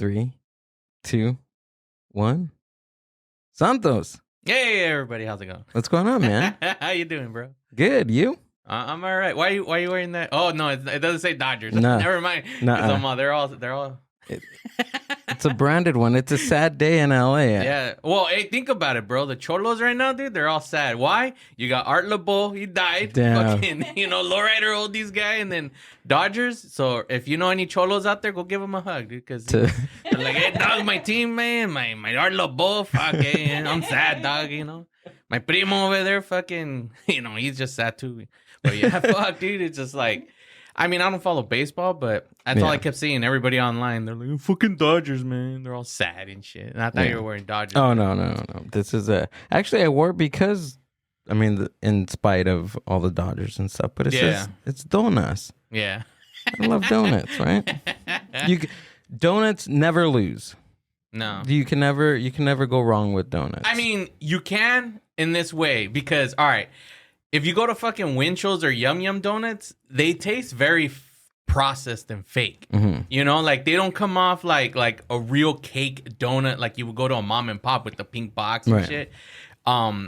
3, 2, 1. Santos. Hey, everybody. How's it going? What's going on, man? How you doing, bro? Good. You? I'm all right. Why are you wearing that? Oh, no, it doesn't say Dodgers. No. Never mind. Nuh-uh. They're all... It's a branded one. It's a sad day in LA. Yeah. Well, hey, think about it, bro. The Cholos right now, dude, they're all sad. Why? You got Art LeBeau. He died. Damn. Fucking, lowrider oldies guy. And then Dodgers. So if you know any Cholos out there, go give them a hug, dude. Because they're like, hey, dog, my team, man. My Art LeBeau. Fuck, hey, I'm sad, dog, My primo over there, fucking, he's just sad too. But yeah, fuck, dude. It's just like... I mean, I don't follow baseball, but that's all I kept seeing. Everybody online, they're like, fucking Dodgers, man. They're all sad and shit. And I thought you were wearing Dodgers. Oh, no. This is actually, I wore it because, in spite of all the Dodgers and stuff, but it's donuts. Yeah. I love donuts, right? Donuts never lose. No. You can never go wrong with donuts. I mean, you can in this way because, all right, if you go to fucking Winchell's or Yum Yum Donuts, they taste very processed and fake. Mm-hmm. Like they don't come off like a real cake donut like you would go to a mom and pop with the pink box and shit.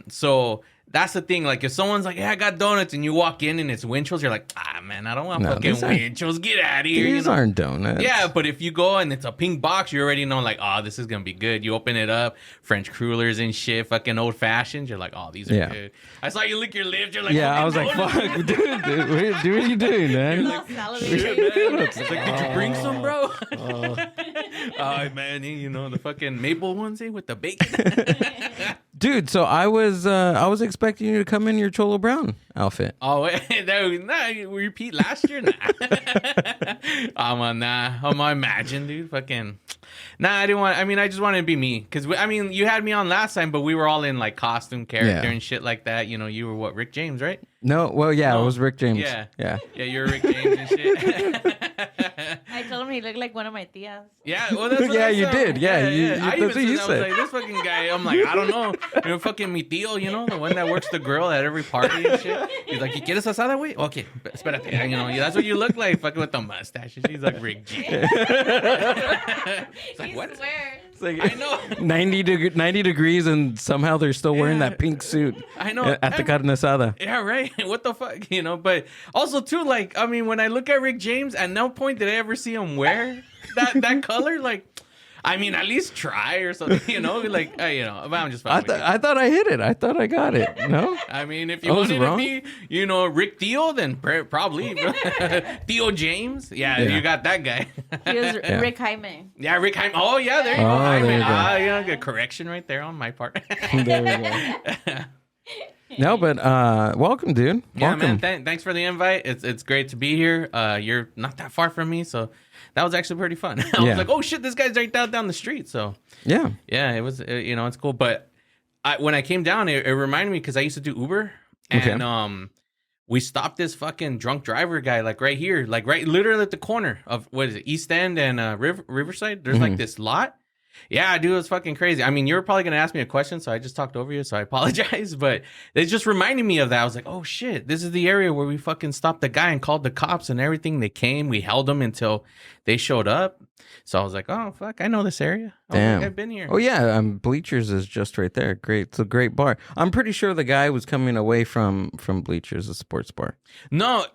So that's the thing. Like if someone's like, "Yeah, I got donuts," and you walk in and it's Winchell's, you're like, "Ah, man, I don't want fucking Winchell's. Get out of here." These aren't donuts. Yeah, but if you go and it's a pink box, you already know like, "Oh, this is gonna be good." You open it up, French crullers and shit, fucking old fashioned. You're like, "Oh, these are good." I saw you lick your lips. You're like, "Yeah." I was like, "Fuck, dude, what are you doing, man?" You're like, it's like, did you bring some, bro? Oh man, the fucking maple ones with the bacon. Dude, so I was expecting you to come in your Cholo Brown outfit. Oh, we repeat last year? Nah. I'm imagine, dude. Fucking. Nah, I didn't want. I just wanted to be me. Because, you had me on last time, but we were all in, like, costume character and shit like that. You were what, Rick James, right? No, well, yeah, it was Rick James. Yeah. Yeah, you were Rick James and shit. I told him he looked like one of my tias. Yeah, well, that's what yeah, I you said. did. Yeah, I that's what you said. I was like, this fucking guy. I'm like, I don't know. Fucking mi tío, the one that works the grill at every party and shit. He's like, ¿Y quieres asada, güey? Okay, espérate. That's what you look like, fucking with the mustache. She's like Rick James. It's like, what? It's like, I know. 90 degrees and somehow they're still wearing that pink suit. I know. At the carne asada. Yeah, right. What the fuck, But also, too, like, when I look at Rick James, at no point did I ever see him wear that color. Like, at least try or something, Like, but I'm just I thought I hit it. I thought I got it. No? If you wanted to be, Rick Theo, then probably. Theo James? Yeah, you got that guy. He was Rick Jaime. Yeah, Rick Jaime. Oh, yeah, there you go. There you go. Good correction right there on my part. There we go. No, but welcome, dude. Yeah, welcome. man. Thanks for the invite. It's great to be here. You're not that far from me, so that was actually pretty fun. I was like, oh shit, this guy's right down the street. So yeah, it was. It's cool. But when I came down, it reminded me because I used to do Uber, and we stopped this fucking drunk driver guy like right here, like right literally at the corner of what is it, East End and Riverside. There's like this lot. Yeah, dude, it was fucking crazy. You were probably going to ask me a question, so I just talked over you, so I apologize. But it just reminded me of that. I was like, oh, shit, this is the area where we fucking stopped the guy and called the cops and everything. They came. We held them until they showed up. So I was like, oh, fuck, I know this area. Damn. I've been here. Oh, yeah, Bleachers is just right there. Great. It's a great bar. I'm pretty sure the guy was coming away from Bleachers, a sports bar. No,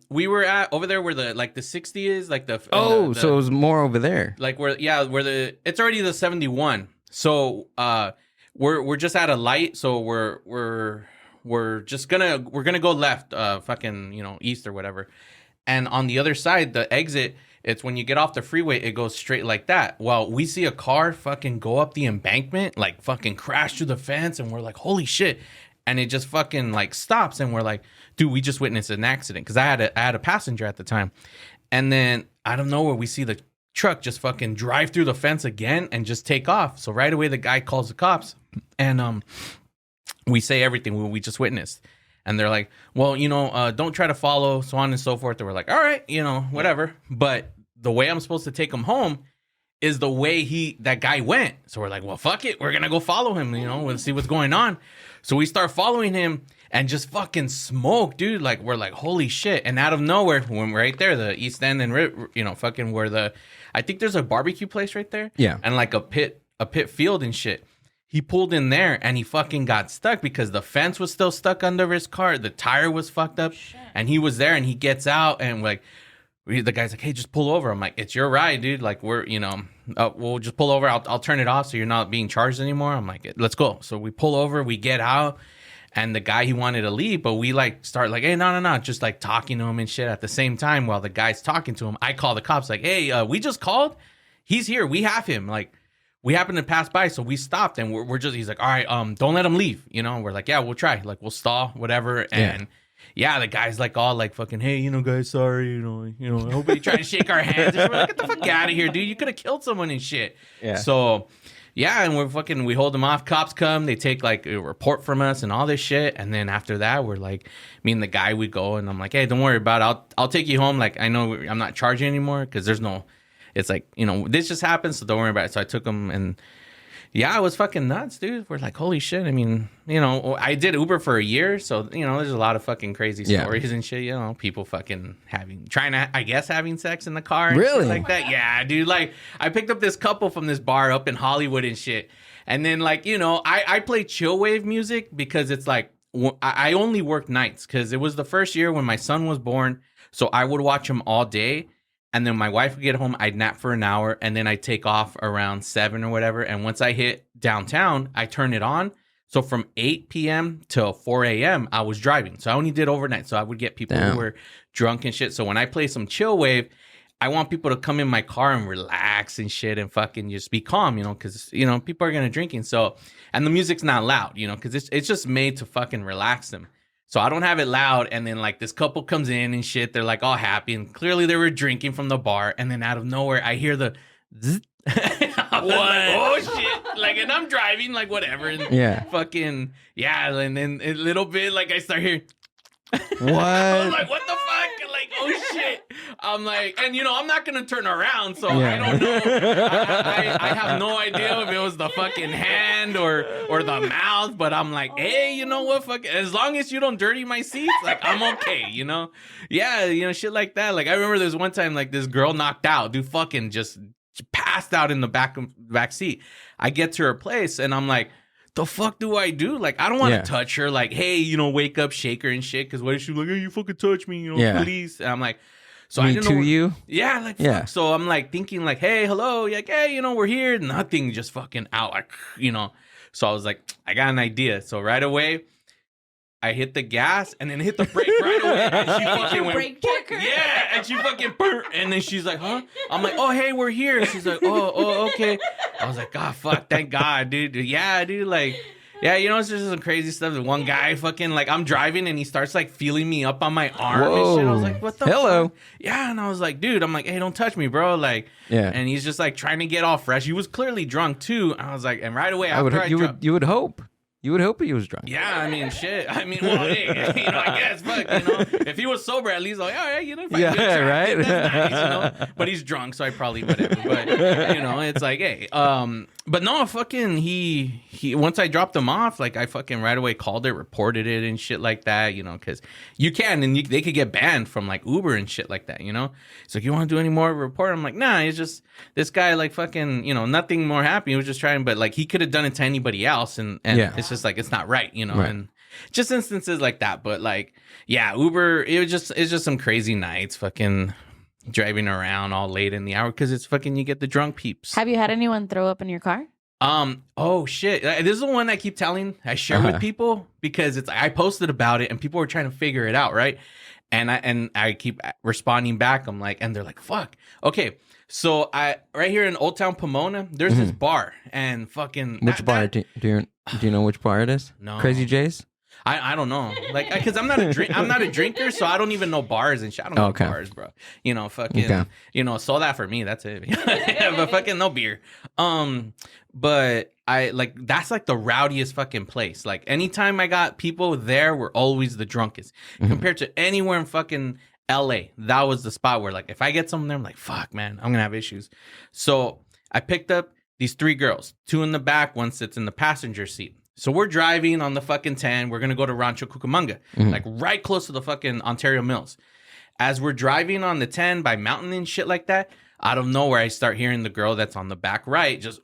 we were at over there where the 60 is, like the... so it was more over there. Like where it's already the 71. So we're just at a light, so we're gonna go left, east or whatever. And on the other side, the exit, it's when you get off the freeway, it goes straight like that. Well, we see a car fucking go up the embankment, like fucking crash through the fence, and we're like, holy shit. And it just fucking like stops, and we're like, dude, we just witnessed an accident. Because I had a passenger at the time. And then out of nowhere, we see the truck just fucking drive through the fence again and just take off. So right away, the guy calls the cops, and we say everything we just witnessed. And they're like, well, don't try to follow, so on and so forth. And we're like, all right, whatever. But the way I'm supposed to take him home is the way that guy went. So we're like, well, fuck it. We're going to go follow him, we'll see what's going on. So we start following him and just fucking smoke, dude. Like, we're like, holy shit. And out of nowhere, when we're right there, the East End and, fucking where I think there's a barbecue place right there. Yeah. And like a pit field and shit. He pulled in there and he fucking got stuck because the fence was still stuck under his car. The tire was fucked up. And he was there and he gets out and like, the guy's like, hey, just pull over. I'm like, it's your ride, dude. Like, we're, we'll just pull over. I'll turn it off so you're not being charged anymore. I'm like, let's go. So we pull over, we get out. And the guy, he wanted to leave, but we like start like, hey, no, just like talking to him and shit at the same time while the guy's talking to him. I call the cops like, hey, we just called. He's here. We have him. Like, we happened to pass by, so we stopped and we're just, he's like, all right, don't let him leave. We're like, yeah, we'll try. Like, we'll stall, whatever. And yeah, the guy's like all like fucking, hey, guys, sorry, I hope you try to shake our hands. And we're like, get the fuck out of here, dude. You could have killed someone and shit. Yeah. So yeah, and we hold them off. Cops come, they take like a report from us and all this shit. And then after that, we're like, me and the guy, we go and I'm like, hey, don't worry about it. I'll take you home. Like, I know I'm not charging anymore because there's no, it's like, this just happened, so don't worry about it. So I took him and yeah, it was fucking nuts, dude. We're like, holy shit. I mean, I did Uber for a year, so, there's a lot of fucking crazy stories and shit, people fucking having sex in the car and really? Shit like that. Yeah, dude. Like, I picked up this couple from this bar up in Hollywood and shit. And then, like, I play chill wave music because it's like, I only worked nights because it was the first year when my son was born, so I would watch him all day. And then my wife would get home, I'd nap for an hour, and then I'd take off around 7 or whatever. And once I hit downtown, I turn it on. So from 8 p.m. till 4 a.m., I was driving. So I only did overnight. So I would get people who were drunk and shit. So when I play some chill wave, I want people to come in my car and relax and shit and fucking just be calm, because, people are going to drinking. So, and the music's not loud, because it's just made to fucking relax them. So I don't have it loud, and then like this couple comes in and shit. They're like all happy, and clearly they were drinking from the bar. And then out of nowhere, I hear the zzz. What? Like, oh shit! Like, and I'm driving, like whatever. And fucking yeah. And then a little bit, like I start hearing. What? I'm like, what the fuck? Like, oh shit. I'm like, and I'm not gonna turn around, so I don't know. I have no idea if it was the fucking hand or the mouth, but I'm like, hey, you know what? Fuck, as long as you don't dirty my seats, like I'm okay, Yeah, shit like that. Like I remember there's one time like this girl knocked out, dude, fucking just passed out in the back seat. I get to her place and I'm like, the fuck do I do? Like, I don't want to touch her. Like, hey, wake up, shake her and shit. Because what if she's like, hey, you fucking touch me, please? And I'm like, so I didn't know. You? Yeah, like, fuck. So I'm like thinking, like, hey, hello, like, hey, we're here. Nothing, just fucking out, like, So I was like, I got an idea. So right away, I hit the gas and then hit the brake right away. And she fucking went, brake checker? yeah, and she fucking, and then she's like, huh? I'm like, oh, hey, we're here. And she's like, oh, okay. I was like, God, fuck, thank God, dude. Yeah, dude, like, yeah, it's just some crazy stuff. The one guy fucking, like, I'm driving and he starts, like, feeling me up on my arm and shit. I was like, what the fuck? Yeah, and I was like, dude, I'm like, hey, don't touch me, bro. Like, and he's just, like, trying to get all fresh. He was clearly drunk, too. I was like, and right away after you would hope. You would hope he was drunk. Yeah, I mean, shit. I mean, well, hey, I guess, fuck, if he was sober, at least, like, all right, if I right? That's nice, But he's drunk, so I probably whatever. But, it's like, hey, but no, fucking, he, once I dropped him off, like, I fucking right away called it, reported it and shit like that, because you can, and they could get banned from, like, Uber and shit like that, It's like, you want to do any more report? I'm like, nah, it's just, this guy, like, fucking, nothing more happened. He was just trying, but, like, he could have done it to anybody else, and it's just like, it's not right, right. And just instances like that. But like, yeah, Uber, it's just some crazy nights fucking driving around all late in the hour because it's fucking, you get the drunk peeps. Have you had anyone throw up in your car? Oh shit, this is the one I keep I share with people because it's I posted about it and people were trying to figure it out, right? And I keep responding back. I'm like, and they're like, fuck, okay. So right here in Old Town Pomona, there's this bar and fucking which bar? Do you know which bar it is? No. Crazy J's? I don't know, like, because I'm not a drinker, so I don't even know bars and shit. I don't know bars, bro. Fucking, so that for me, that's it. But fucking no beer. But I like that's like the rowdiest fucking place. Like anytime I got people there, were always the drunkest compared to anywhere in fucking LA. That was the spot where, like, if I get someone there, I'm like, fuck, man, I'm gonna have issues. So I picked up these 3 girls, 2 in the back, 1 sits in the passenger seat. So we're driving on the fucking 10. We're gonna go to Rancho Cucamonga, like right close to the fucking Ontario Mills. As we're driving on the 10 by mountain and shit like that, out of nowhere, I start hearing the girl that's on the back right just.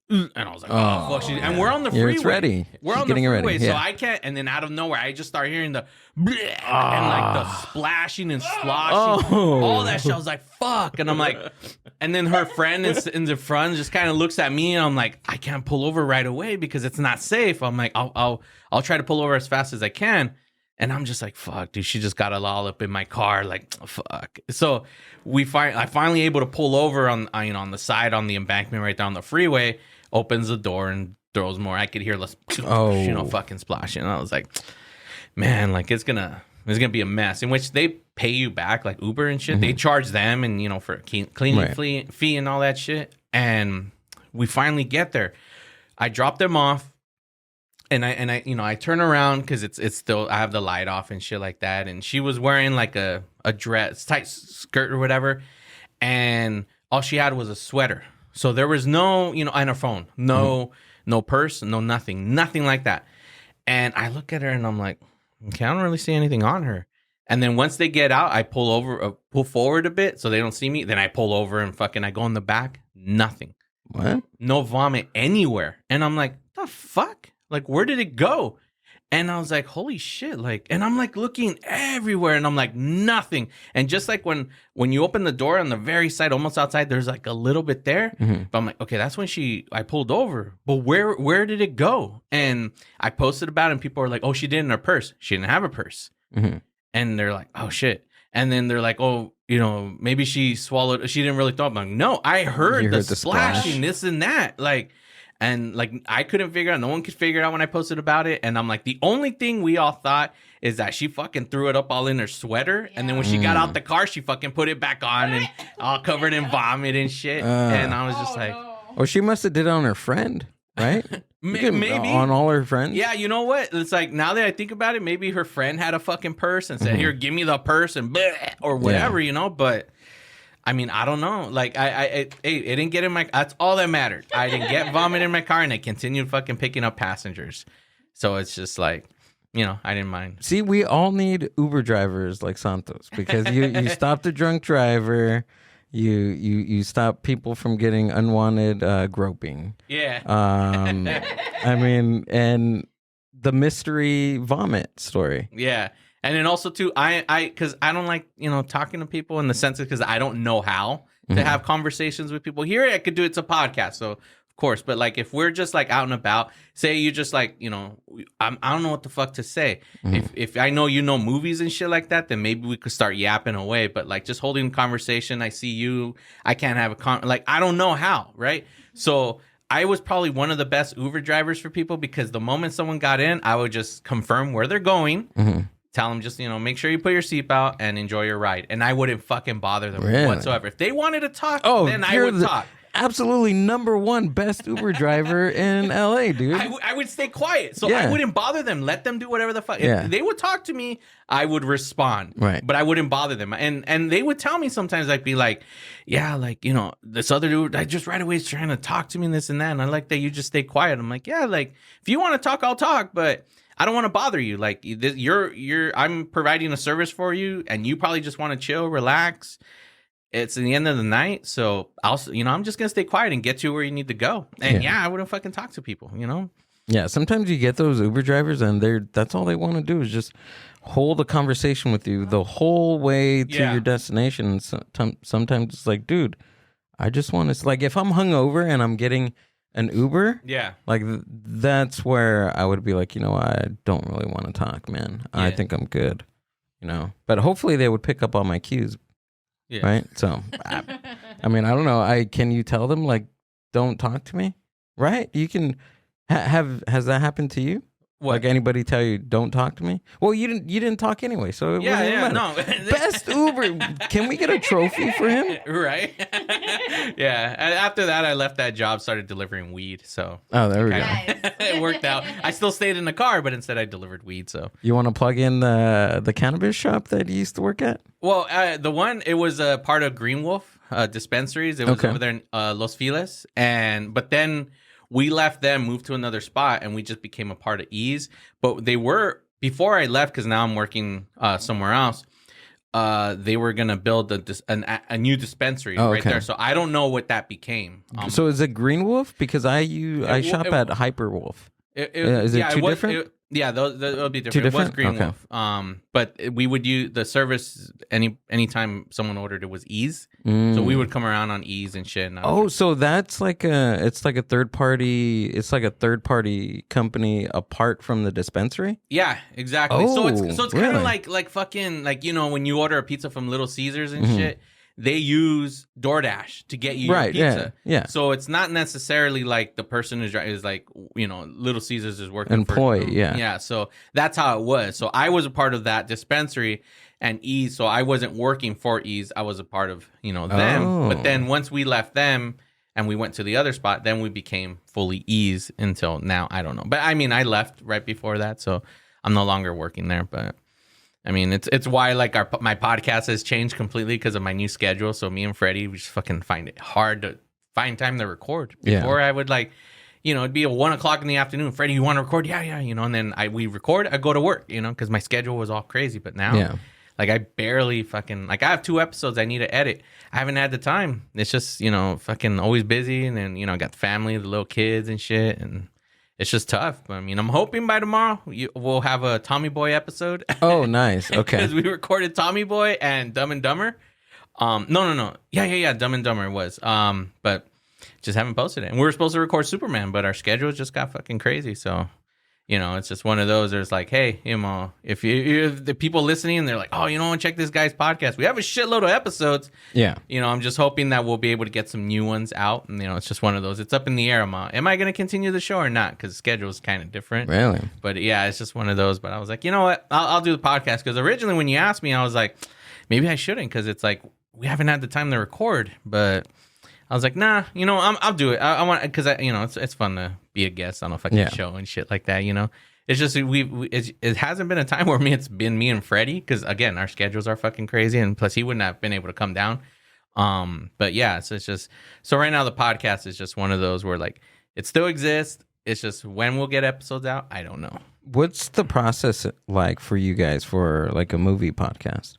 And I was like, oh, fuck. And we're on the freeway. It's ready. We're She's on the freeway, ready. so I can't. And then out of nowhere, I just start hearing the and like the splashing and sloshing. All that shit. I was like, fuck. And I'm like, and then her friend in the front just kind of looks at me, and I'm like, I can't pull over right away because it's not safe. I'm like, I'll try to pull over as fast as I can. And I'm just like, fuck, dude, she just got it all up in my car. Like, fuck. So I finally able to pull over on the side on the embankment right down the freeway. Opens the door and throws more. I could hear less, fucking splashing. And I was like, man, like it's gonna be a mess. In which they pay you back, like Uber and shit. They charge them and for cleaning fee and all that shit. And we finally get there. I drop them off, and I turn around because it's still I have the light off and shit like that. And she was wearing like a dress, tight skirt or whatever, and all she had was a sweater. So there was no, and her phone, no purse, no nothing like that. And I look at her and I'm like, okay, I don't really see anything on her. And then once they get out, I pull forward a bit so they don't see me. Then I pull over and I go in the back, nothing. What? No vomit anywhere. And I'm like, the fuck? Like, where did it go? And I was like, holy shit. Like, and I'm like looking everywhere and I'm like, nothing. And just like when you open the door on the very side, almost outside, there's like a little bit there. But I'm like, okay, that's when I pulled over. But where did it go? And I posted about it and people are like, oh, she did in her purse. She didn't have a purse. And they're like, oh shit. And then they're like, oh, maybe she swallowed. She didn't really throw up. I'm like, no, I heard the splashing, this and that. Like, and like I couldn't figure out, no one could figure it out when I posted about it. And I'm like, the only thing we all thought is that she fucking threw it up all in her sweater. And then when she got out the car, she fucking put it back on and all covered in vomit and shit. And I was just like, oh, she must have did it on her friend, right? Maybe on all her friends. Yeah, you know what? It's like now that I think about it, maybe her friend had a fucking purse and said, "Here, give me the purse," and bleh, or whatever, But I mean, I don't know. Like, it didn't get in my. That's all that mattered. I didn't get vomit in my car, and I continued fucking picking up passengers. So it's just like, I didn't mind. See, we all need Uber drivers like Santos because you stop the drunk driver. You stop people from getting unwanted groping. Yeah. I mean, and the mystery vomit story. Yeah. And then also too, because I don't like, talking to people in the sense of because I don't know how to have conversations with people. Here I could do it's a podcast, so of course. But like if we're just like out and about, say you just like, I don't know what the fuck to say. If I know movies and shit like that, then maybe we could start yapping away. But like just holding a conversation, I see you, I can't have like I don't know how, right? So I was probably one of the best Uber drivers for people because the moment someone got in, I would just confirm where they're going. Tell them just, make sure you put your seatbelt and enjoy your ride. And I wouldn't fucking bother them whatsoever. If they wanted to talk, then I would talk. Absolutely number one best Uber driver in LA, dude. I would stay quiet. So I wouldn't bother them. Let them do whatever the fuck. If they would talk to me, I would respond. Right. But I wouldn't bother them. And they would tell me sometimes, I'd be like, yeah, like, this other dude, I just right away is trying to talk to me and this and that. And I like that you just stay quiet. I'm like, yeah, like, if you want to talk, I'll talk. But I don't want to bother you. Like I'm providing a service for you, and you probably just want to chill, relax. It's the end of the night, so I'm just gonna stay quiet and get you where you need to go. And I wouldn't fucking talk to people, Yeah, sometimes you get those Uber drivers, and that's all they want to do is just hold a conversation with you the whole way to your destination. And sometimes it's like, dude, I just want to. Like, if I'm hungover and I'm getting an Uber, like that's where I would be like, I don't really want to talk, man. I think I'm good, But hopefully they would pick up on my cues, right? So, I mean, I don't know. Can you tell them like, don't talk to me, right? You can has that happened to you? What? Like anybody tell you don't talk to me? Well, you didn't talk anyway, so it no. Best Uber. Can we get a trophy for him? Right? Yeah. And after that, I left that job, started delivering weed. So there we go. It worked out. I still stayed in the car, but instead I delivered weed. So you want to plug in the cannabis shop that you used to work at? Well, the one it was a part of Green Wolf dispensaries. It was over there in Los Feliz, but then. We left them, moved to another spot, and we just became a part of Ease. But they were, before I left, because now I'm working somewhere else, they were gonna build a new dispensary right there. So I don't know what that became. So is it Green Wolf? Because I shop at Hyper Wolf. Is it two different? Those would be different. It was Green Wolf. But we would use the service anytime someone ordered it was Ease. So we would come around on Ease and shit. And so that's like a third party. It's like a third party company apart from the dispensary. Yeah, exactly. So it's really? kind of like fucking like when you order a pizza from Little Caesars and shit. They use DoorDash to get you your pizza. Yeah. So it's not necessarily like the person is like, Little Caesars is working employee. Yeah. So that's how it was. So I was a part of that dispensary and Ease. So I wasn't working for Ease. I was a part of, them. But then once we left them and we went to the other spot, then we became fully Ease until now. I don't know. But I mean, I left right before that. So I'm no longer working there. But I mean, it's why like my podcast has changed completely because of my new schedule. So me and Freddie, we just fucking find it hard to find time to record. Before I would like, it'd be 1 o'clock in the afternoon. Freddie, you want to record? Yeah. And then we record. I go to work, because my schedule was all crazy. But now, like I barely fucking like I have 2 episodes I need to edit. I haven't had the time. It's just fucking always busy, and then I got the family, the little kids and shit, and it's just tough. I mean, I'm hoping by tomorrow we'll have a Tommy Boy episode. Oh, nice. Okay. Because we recorded Tommy Boy and Dumb and Dumber. No. Yeah. Dumb and Dumber was. But just haven't posted it. And we were supposed to record Superman, but our schedule just got fucking crazy. So, it's just one of those. There's like, hey, if the people listening, they're like, oh, check this guy's podcast. We have a shitload of episodes. Yeah. I'm just hoping that we'll be able to get some new ones out. And, it's just one of those. It's up in the air. Am I going to continue the show or not? Because the schedule is kind of different. Really? But yeah, it's just one of those. But I was like, you know what? I'll do the podcast. Because originally when you asked me, I was like, maybe I shouldn't. Because it's like, we haven't had the time to record. But I was like, nah, I'll do it. I want, because it's fun to be a guest on a fucking show and shit like that. It's just it hasn't been a time where it's been me and Freddie, because again our schedules are fucking crazy, and plus he wouldn't have been able to come down. But yeah, so it's just so right now the podcast is just one of those where like it still exists. It's just when we'll get episodes out, I don't know. What's the process like for you guys for like a movie podcast?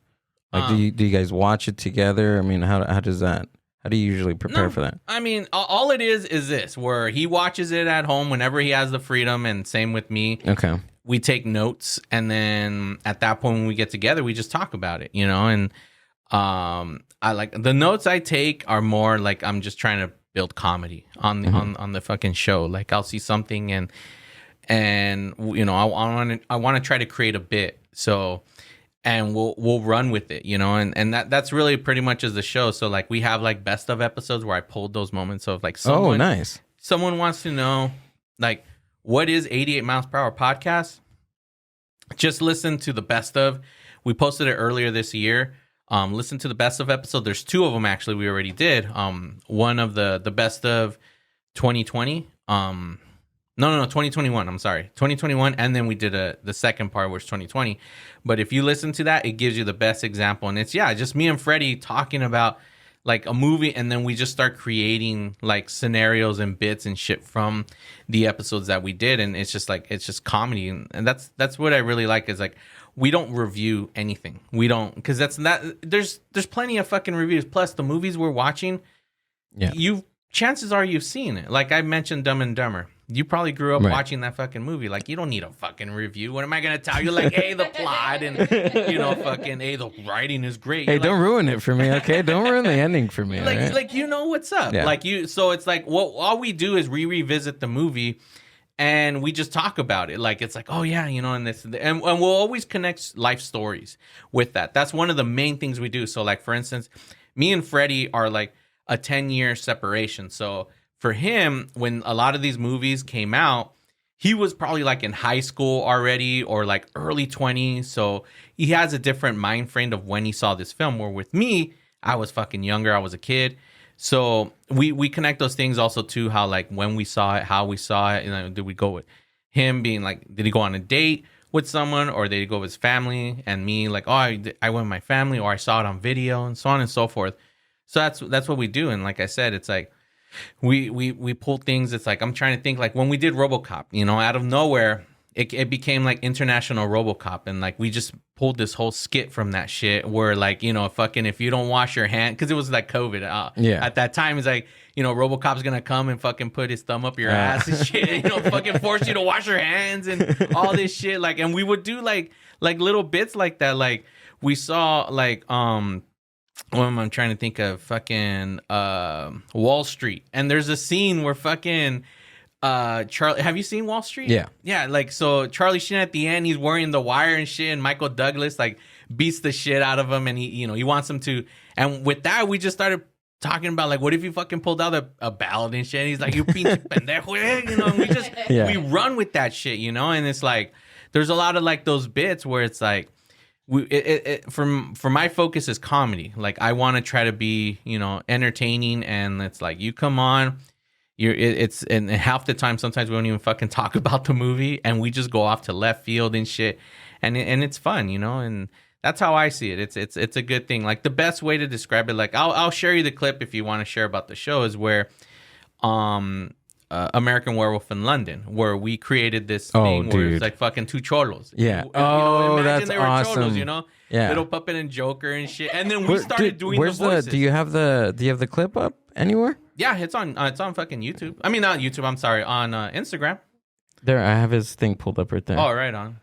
Like, do you guys watch it together? I mean, how does that? How do you usually prepare for that? I mean, all it is this, where he watches it at home whenever he has the freedom, and same with me. Okay. We take notes, and then at that point when we get together, we just talk about it, and I like the notes I take are more like I'm just trying to build comedy on the on the fucking show. Like I'll see something and I want to try to create a bit. So and we'll run with it, and that's really pretty much as the show. So like we have like best of episodes where I pulled those moments of like someone, nice. Someone wants to know like what is 88 miles per hour podcast. Just listen to the best of. We posted it earlier this year. Listen to the best of episode. There's 2 of them actually we already did. One of the best of 2020. No, 2021. I'm sorry, 2021, and then we did the second part, which is 2020. But if you listen to that, it gives you the best example, and it's just me and Freddie talking about like a movie, and then we just start creating like scenarios and bits and shit from the episodes that we did, and it's just comedy, and that's what I really like is like we don't review anything. We don't, because that's not there's plenty of fucking reviews. Plus the movies we're watching, chances are you've seen it. Like I mentioned Dumb and Dumber. You probably grew up watching that fucking movie. Like, you don't need a fucking review. What am I going to tell you? Like, hey, the plot and, fucking, hey, the writing is great. Hey, don't ruin it for me, okay? Don't ruin the ending for me, like, right? Like, what's up. Yeah. So it's like, all we do is revisit the movie and we just talk about it. Like, it's like, oh, yeah, and this, and we'll always connect life stories with that. That's one of the main things we do. So, like, for instance, me and Freddie are like a 10-year separation. So, for him, when a lot of these movies came out, he was probably like in high school already or like early 20s. So he has a different mind frame of when he saw this film. Where with me, I was fucking younger. I was a kid. So we connect those things also to how like when we saw it, how we saw it. Did we go with him being like, did he go on a date with someone, or did he go with his family? And me like, oh, I went with my family, or I saw it on video, and so on and so forth. So that's what we do. And like I said, it's like, we pull things. It's like I'm trying to think like when we did RoboCop, out of nowhere, it became like International RoboCop, and like we just pulled this whole skit from that shit where like, you know, fucking if you don't wash your hand, because it was like COVID at that time, it's like, you know, RoboCop's gonna come and fucking put his thumb up your ass and shit, you know, fucking force you to wash your hands and all this shit, like, and we would do like little bits like that. Like we saw like what am I trying to think of, fucking Wall Street, and there's a scene where fucking Charlie, have you seen Wall Street? Yeah, like, so Charlie Sheen at the end, he's wearing the wire and shit, and Michael Douglas like beats the shit out of him, and he, you know, he wants him to, and with that we just started talking about like, what if you fucking pulled out a ballot and shit, and he's like, you pinche pendejo, you know, and we just we run with that shit, you know, and it's like there's a lot of like those bits where it's like for my focus is comedy, like I want to try to be, you know, entertaining, and it's like you come on, it's and half the time sometimes we don't even fucking talk about the movie, and we just go off to left field and shit, and it's fun, you know, and that's how I see it. It's a good thing. Like the best way to describe it, like I'll share you the clip if you want to share about the show, is where American Werewolf in London, where we created this thing where it's like fucking two cholos. Yeah. You know, that's they were awesome. cholos, you know? Yeah. Little Puppet and Joker and shit. And then we started doing the voices. Do you have the clip up anywhere? Yeah, it's on fucking YouTube. I mean, not YouTube, I'm sorry, on Instagram. There, I have his thing pulled up right there. Oh, right on.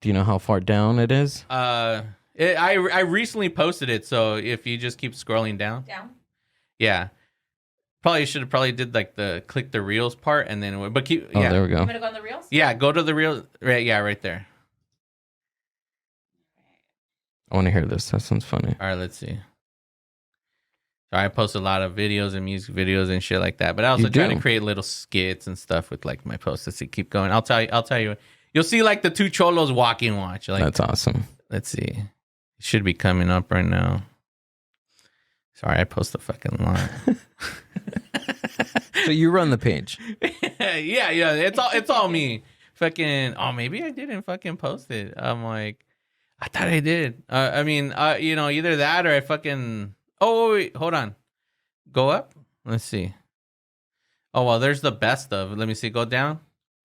Do you know how far down it is? I recently posted it, so if you just keep scrolling down. Yeah. Should have did like the click the reels part, and then but keep. Oh, there we go. I'm gonna go on the reels. Yeah, go to the reels. Right, yeah, right there. I want to hear this. That sounds funny. All right, let's see. So I post a lot of videos and music videos and shit like that, but I also try to create little skits and stuff with like my posts. Let's see, keep going. I'll tell you. You'll see like the two cholos walking watch. Like, that's awesome. Let's see. It should be coming up right now. Sorry, I post a fucking lot. So you run the page. yeah. It's all me. Fucking. Oh, maybe I didn't fucking post it. I'm like, I thought I did. I mean, you know, either that or I fucking. Oh wait, hold on. Go up. Let's see. Oh well, there's the best of. Let me see. Go down.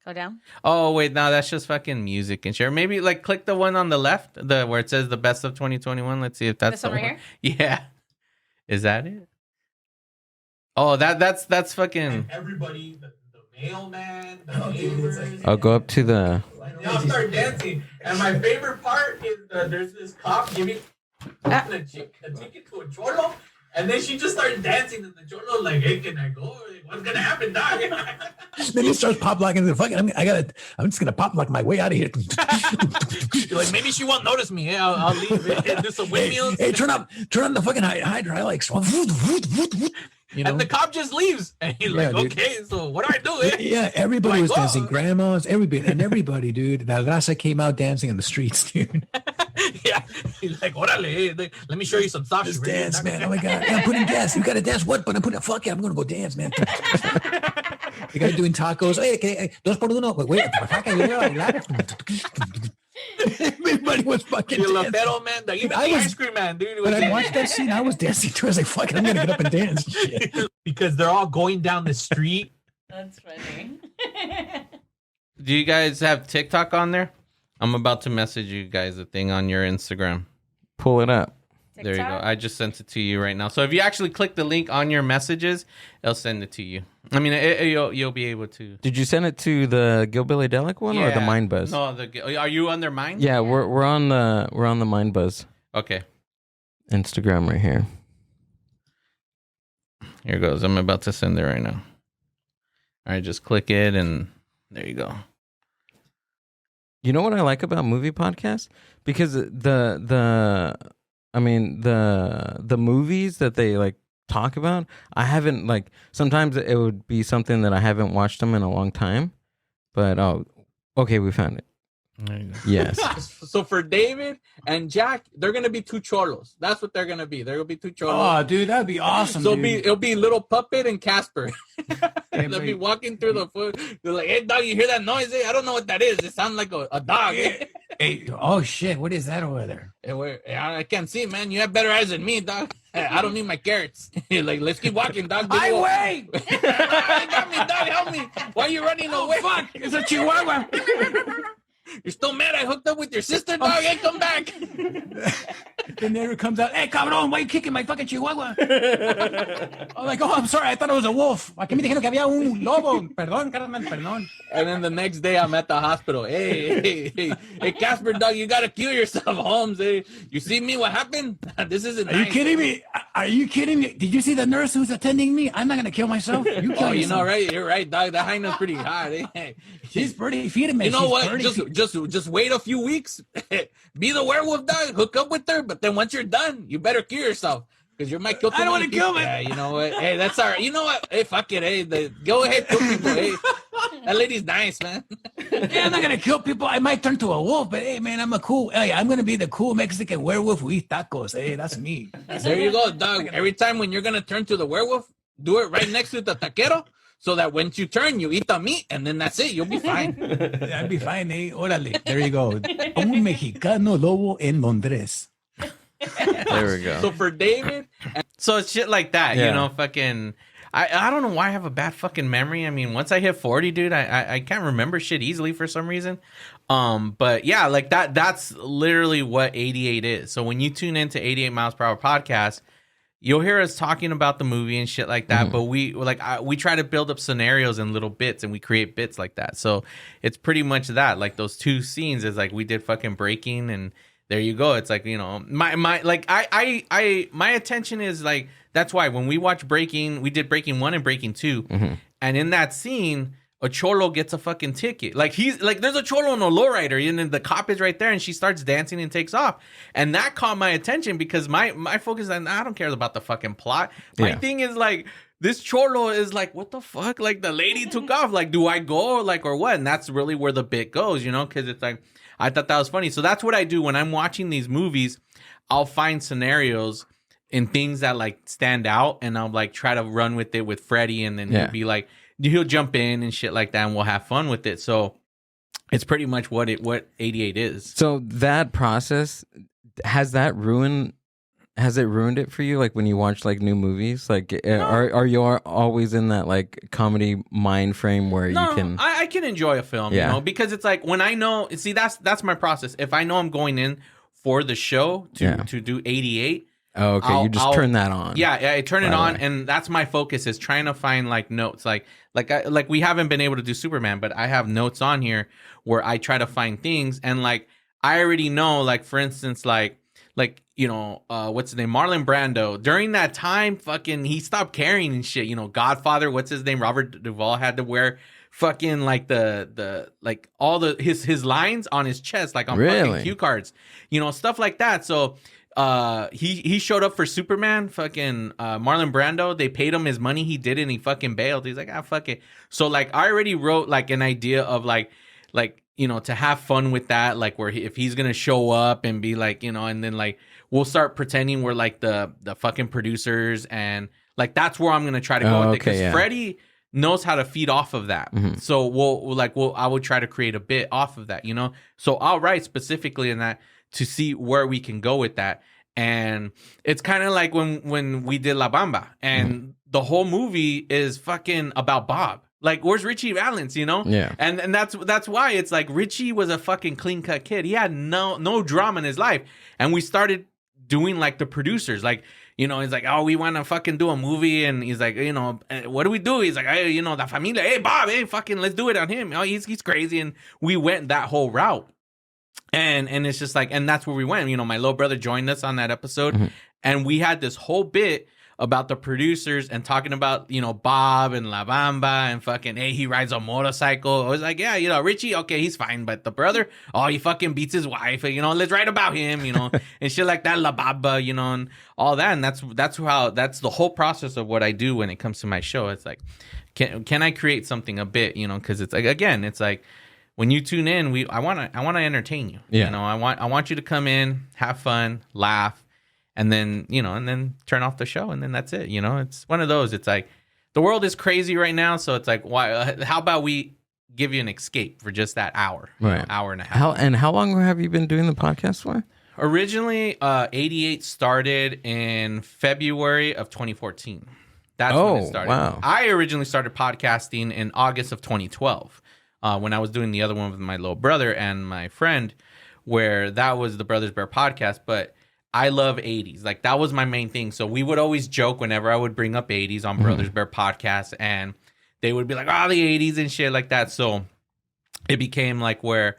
Go down. Oh wait, no, that's just fucking music and share. Maybe like click the one on the left, where it says the best of 2021. Let's see if that's this one right here. Yeah. Is that it? Oh, that's fucking. And everybody, the mailman, the neighbors. I'll go up to the. Y'all start dancing, and my favorite part is there's this cop giving a ticket to a cholo, and then she just starts dancing, and the cholo like, "Hey, can I go? Like, what's gonna happen, dog?" Then he starts pop locking the fucking. I'm just gonna pop lock my way out of here. You're like, maybe she won't notice me. Yeah, I'll leave and do some windmills. Hey, turn on the fucking hydraulics. You know? And the cop just leaves, and he's like, dude. "Okay, so what do I do?" Yeah, everybody like, was dancing. Grandmas, everybody, dude. La Raza came out dancing in the streets, dude. Yeah, he's like, "Orale, let me show you some soft Just dance, man. Oh my god, yeah, I'm putting gas. You gotta dance. What? But I'm putting. Fuck yeah, I'm gonna go dance, man. You guys doing tacos? Hey, dos por uno. Wait, everybody was fucking dancing. Pero, man, the ice cream man, dude. When I watched that scene, I was dancing too. I was like, fuck it, I'm gonna get up and dance. Because they're all going down the street. That's funny. Do you guys have TikTok on there? I'm about to message you guys a thing on your Instagram. Pull it up. TikTok? There you go. I just sent it to you right now. So if you actually click the link on your messages, it'll send it to you. I mean, you'll be able to. Did you send it to the Gill Billy Delic one or the Mind Buzz? No, are you on their Mind? Yeah, we're on the Mind Buzz Okay. Instagram right here. Here goes. I'm about to send it right now. All right, just click it and there you go. You know what I like about movie podcasts? Because the movies that they like talk about, I haven't like, sometimes it would be something that I haven't watched them in a long time, but okay, we found it. There you go. Yes. So for David and Jack, they're gonna be two cholos. That's what they're gonna be. They're gonna be two cholos. Oh, dude, that'd be awesome. So it'll be Little Puppet and Casper. They'll be walking through the foot. They're like, "Hey, dog, you hear that noise? I don't know what that is. It sounds like a dog." Hey, oh shit! What is that over there? I can't see, man. You have better eyes than me, dog. I don't need my carrots. Like, let's keep walking, dog. I wait. You got me, dog. Help me. Why are you running away? Fuck! It's a Chihuahua. You're still mad I hooked up with your sister, dog? Hey, come back. The neighbor comes out. Hey, cabrón, why are you kicking my fucking Chihuahua? I'm like, oh, I'm sorry. I thought it was a wolf. Aquí me dijeron que había un lobo. Perdón, carnal, perdón. And then the next day, I'm at the hospital. Hey, Casper, dog, you gotta kill yourself, Holmes. Hey, you see me? What happened? This isn't Are you kidding me? Are you kidding me? Did you see the nurse who's attending me? I'm not gonna kill myself. You kill you yourself. know, right? You're right, dog. That hyena's pretty hot. Eh? She's pretty feeding me. You know She's what? Just wait a few weeks. Be the werewolf, dog. Hook up with her, but then once you're done, you better kill yourself because you might kill. I don't want to kill me. Yeah, you know what? Hey, that's all right. You know what? Hey, fuck it. Hey, go ahead, kill people. Hey, that lady's nice, man. Yeah, I'm not gonna kill people. I might turn to a wolf, but hey, man, I'm gonna be the cool Mexican werewolf who eats tacos. Hey, that's me. There you go, dog. Every time when you're gonna turn to the werewolf, do it right next to the taquero. So that when you turn, you eat the meat, and then that's it. You'll be fine. I'll be fine, eh? Órale. There you go. Un mexicano lobo en Londres. There we go. So for David, so it's shit like that, Yeah. you know, fucking. I don't know why I have a bad fucking memory. I mean, once I hit 40, dude, I can't remember shit easily for some reason. But yeah, like that's literally what 88 is. So when you tune into 88 Miles Per Hour podcast, you'll hear us talking about the movie and shit like that, but we try to build up scenarios in little bits and we create bits like that. So it's pretty much that. Like those two scenes is like we did fucking Breaking, and there you go. It's like, you know, my attention is like, that's why when we watch Breaking, we did Breaking 1 and Breaking 2, and in that scene, a cholo gets a fucking ticket. Like he's like, there's a cholo on a lowrider, and then the cop is right there, and she starts dancing and takes off, and that caught my attention because my focus is, I don't care about the fucking plot. My thing is like, this cholo is like, what the fuck? Like the lady took off. Like, do I go like or what? And that's really where the bit goes, you know? Because it's like, I thought that was funny. So that's what I do when I'm watching these movies. I'll find scenarios and things that like stand out, and I'll like try to run with it with Freddie, and then he'll be like, he'll jump in and shit like that, and we'll have fun with it. So it's pretty much what 88 is. So that process, has it ruined it for you? Like when you watch like new movies, like are you always in that like comedy mind frame where you can? I can enjoy a film, you know, because it's like when I know, see, that's my process. If I know I'm going in for the show to do 88. Oh, okay. You just turn that on. Yeah, I turn it on, and that's my focus, is trying to find like notes. Like we haven't been able to do Superman, but I have notes on here where I try to find things, and like I already know, like for instance, like you know, what's his name, Marlon Brando. During that time, fucking he stopped caring and shit. You know, Godfather, what's his name, Robert Duvall had to wear fucking like the like all his lines on his chest, like on fucking cue cards, you know, stuff like that. So he showed up for Superman, fucking Marlon Brando. They paid him his money, he did it, and he fucking bailed. He's like, fuck it. So like I already wrote like an idea of like you know, to have fun with that, like where if he's gonna show up and be like, you know, and then like we'll start pretending we're like the fucking producers, and like that's where I'm gonna try to go with it, because Freddie knows how to feed off of that. So I would try to create a bit off of that, you know. So I'll write specifically in that to see where we can go with that. And it's kind of like when we did La Bamba, and the whole movie is fucking about Bob. Like, where's Richie Valens, you know? Yeah. And that's why it's like Richie was a fucking clean cut kid. He had no drama in his life. And we started doing like the producers, like, you know, he's like, oh, we want to fucking do a movie, and he's like, you know, what do we do? He's like, hey, you know, La Familia, hey Bob, hey, fucking, let's do it on him. Oh, he's crazy, and we went that whole route. And it's just like, and that's where we went. You know, my little brother joined us on that episode, and we had this whole bit about the producers and talking about, you know, Bob and La Bamba and fucking, hey, he rides a motorcycle. I was like, yeah, you know, Richie, okay, he's fine, but the brother, oh, he fucking beats his wife, you know, let's write about him, you know, and shit like that, La Bamba, you know, and all that. And that's the whole process of what I do when it comes to my show. It's like, can I create something a bit, you know, because it's like, again, it's like, when you tune in, I want to entertain you. Yeah. You know, I want you to come in, have fun, laugh, and then, you know, and then turn off the show, and then that's it. You know, it's one of those. It's like the world is crazy right now, so it's like, why? How about we give you an escape for just that hour, hour and a half. How long have you been doing the podcast for? Originally, 88 started in February of 2014. That's when it started. Wow. I originally started podcasting in August of 2012 when I was doing the other one with my little brother and my friend, where that was the Brothers Bear podcast. But I love 80s. Like, that was my main thing. So we would always joke whenever I would bring up 80s on Brothers Bear podcast, and they would be like, oh, the 80s and shit like that. So it became like where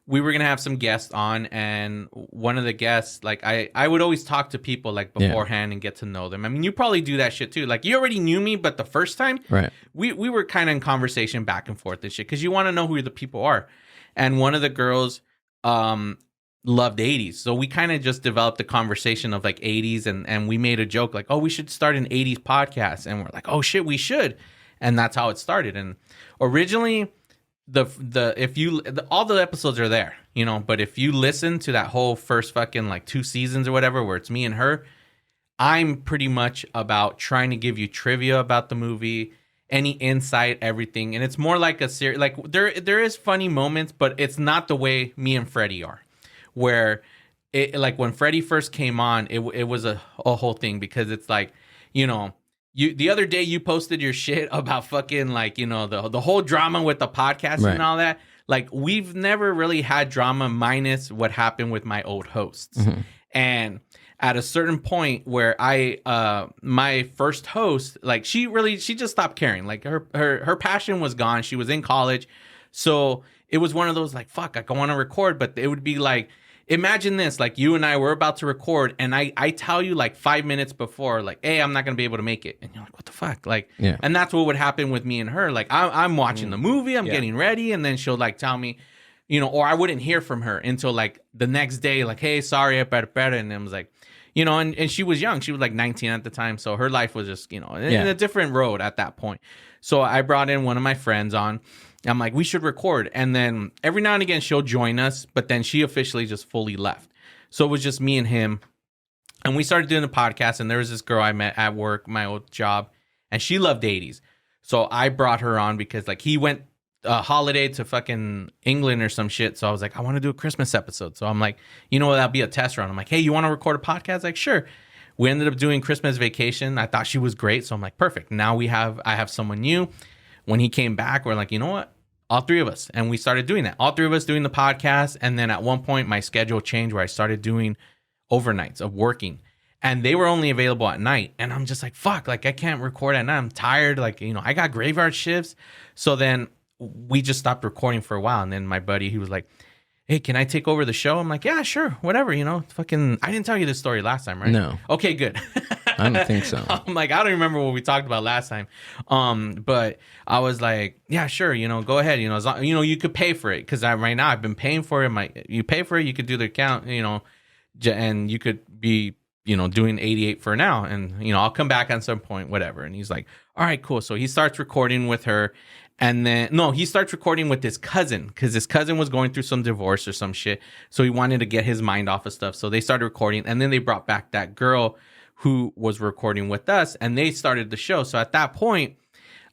we were going to have some guests on, and one of the guests, like, I would always talk to people, like, beforehand and get to know them. I mean, you probably do that shit, too. Like, you already knew me, but the first time, we were kind of in conversation back and forth and shit, because you want to know who the people are. And one of the girls loved 80s. So we kind of just developed a conversation of, like, 80s, and we made a joke, like, oh, we should start an 80s podcast. And we're like, oh, shit, we should. And that's how it started. And originally, all the episodes are there, you know, but if you listen to that whole first fucking like 2 seasons or whatever, where it's me and her, I'm pretty much about trying to give you trivia about the movie, any insight, everything. And it's more like a series. Like, there is funny moments, but it's not the way me and Freddie are, where it, like, when Freddie first came on, it was a whole thing, because it's like, you know, the other day you posted your shit about fucking, like, you know, the whole drama with the podcast and all that. Like, we've never really had drama minus what happened with my old hosts. And at a certain point where my first host, like, she just stopped caring. Like, her passion was gone. She was in college. So it was one of those, like, fuck, I want to record, but it would be like, imagine this, like, you and I were about to record, and I tell you, like, 5 minutes before, like, hey, I'm not going to be able to make it. And you're like, what the fuck? Like, and that's what would happen with me and her. Like, I'm watching the movie, I'm getting ready, and then she'll, like, tell me, you know, or I wouldn't hear from her until, like, the next day, like, hey, sorry, and I was like, you know, and she was young. She was, like, 19 at the time, so her life was just, you know, in a different road at that point. So I brought in one of my friends on. I'm like, we should record. And then every now and again, she'll join us, but then she officially just fully left. So it was just me and him. And we started doing the podcast, and there was this girl I met at work, my old job, and she loved 80s. So I brought her on because, like, he went a holiday to fucking England or some shit. So I was like, I want to do a Christmas episode. So I'm like, you know, that'll be a test run. I'm like, hey, you want to record a podcast? Like, sure. We ended up doing Christmas Vacation. I thought she was great. So I'm like, perfect. Now I have someone new. When he came back, we're like, you know what? All three of us. And we started doing that. All three of us doing the podcast. And then at one point, my schedule changed where I started doing overnights of working. And they were only available at night. And I'm just like, fuck, like, I can't record at night. I'm tired. Like, you know, I got graveyard shifts. So then we just stopped recording for a while. And then my buddy, he was like, hey, can I take over the show? I'm like, yeah, sure, whatever, you know, fucking, I didn't tell you this story last time, right? No. Okay, good. I don't think so. I'm like, I don't remember what we talked about last time. But I was like, yeah, sure, you know, go ahead, you know, as long, you know, you could pay for it, because right now I've been paying for it. You pay for it, you could do the account, you know, and you could be, you know, doing 88 for now, and, you know, I'll come back at some point, whatever. And he's like, all right, cool. So he starts recording with her. And then, no, he starts recording with his cousin, because his cousin was going through some divorce or some shit. So he wanted to get his mind off of stuff. So they started recording. And then they brought back that girl who was recording with us, and they started the show. So at that point,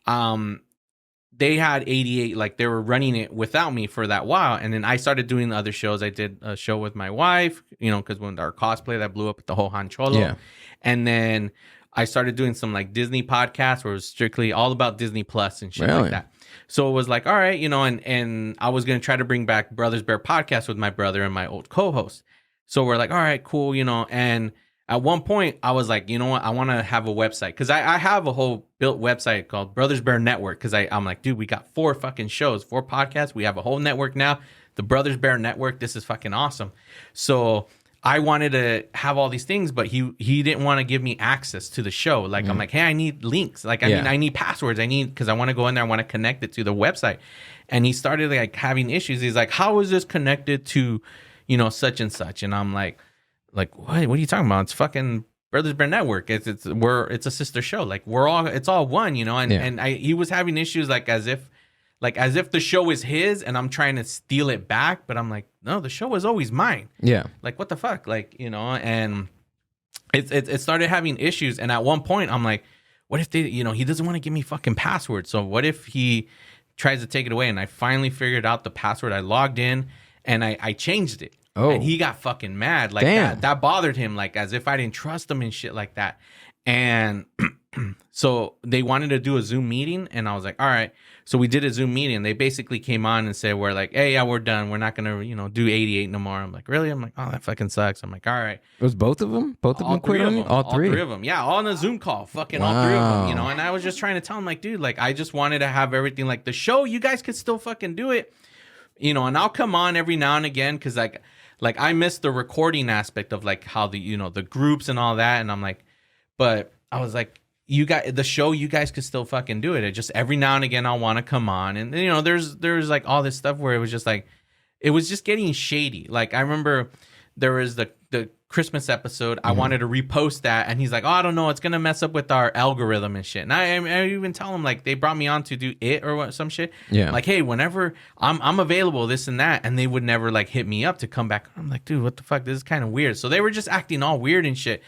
they had 88, like, they were running it without me for that while. And then I started doing other shows. I did a show with my wife, you know, because when our cosplay that blew up with the whole Han Cholo. Yeah. And then I started doing some, like, Disney podcasts where it was strictly all about Disney Plus and shit like that. So it was like, all right, you know, and I was going to try to bring back Brothers Bear podcast with my brother and my old co-host. So we're like, all right, cool, you know. And at one point I was like, you know what, I want to have a website, because I have a whole built website called BrotherBear Network, because I'm like, dude, we got 4 fucking shows, 4 podcasts. We have a whole network now, the BrotherBear Network. This is fucking awesome. So I wanted to have all these things, but he didn't want to give me access to the show. Like, I'm like, hey, I need links. Like, I mean, I need passwords. Because I want to go in there. I want to connect it to the website. And he started, like, having issues. He's like, how is this connected to, you know, such and such? And I'm like, what are you talking about? It's fucking Brothers Bear Network. It's a sister show. Like, it's all one, you know? And he was having issues, like, as if the show is his and I'm trying to steal it back. But I'm like, no, the show was always mine. Yeah. Like, what the fuck? Like, you know, and it started having issues. And at one point I'm like, what if he doesn't want to give me fucking passwords. So what if he tries to take it away, and I finally figured out the password. I logged in and I changed it. Oh. And he got fucking mad. Like that bothered him, like as if I didn't trust him and shit like that. And so they wanted to do a Zoom meeting, and I was like, all right. So we did a Zoom meeting. They basically came on and said, we're like, hey, yeah, we're done. We're not going to, do 88 no more. I'm like, really? I'm like, oh, that fucking sucks. I'm like, all right. It was both of them? Both of them quit on you? All three? All three of them. Yeah, all on a Zoom call. Fucking all three of them, And I was just trying to tell them, like, dude, like, I just wanted to have everything. Like, the show, you guys could still fucking do it. And I'll come on every now and again because, like I miss the recording aspect of, like, how the groups and all that. And I'm like, but I was like, you guys could still fucking do it. It just every now and again I'll want to come on, and there's like all this stuff where it was just like it was just getting shady. Like I remember there was the Christmas episode. I wanted to repost that, and he's like, oh, I don't know, it's gonna mess up with our algorithm and shit. And I even tell him, like, they brought me on to do it or some shit. Yeah. Like, hey, whenever I'm available, this and that, and they would never like hit me up to come back. I'm like, dude, what the fuck? This is kind of weird. So they were just acting all weird and shit.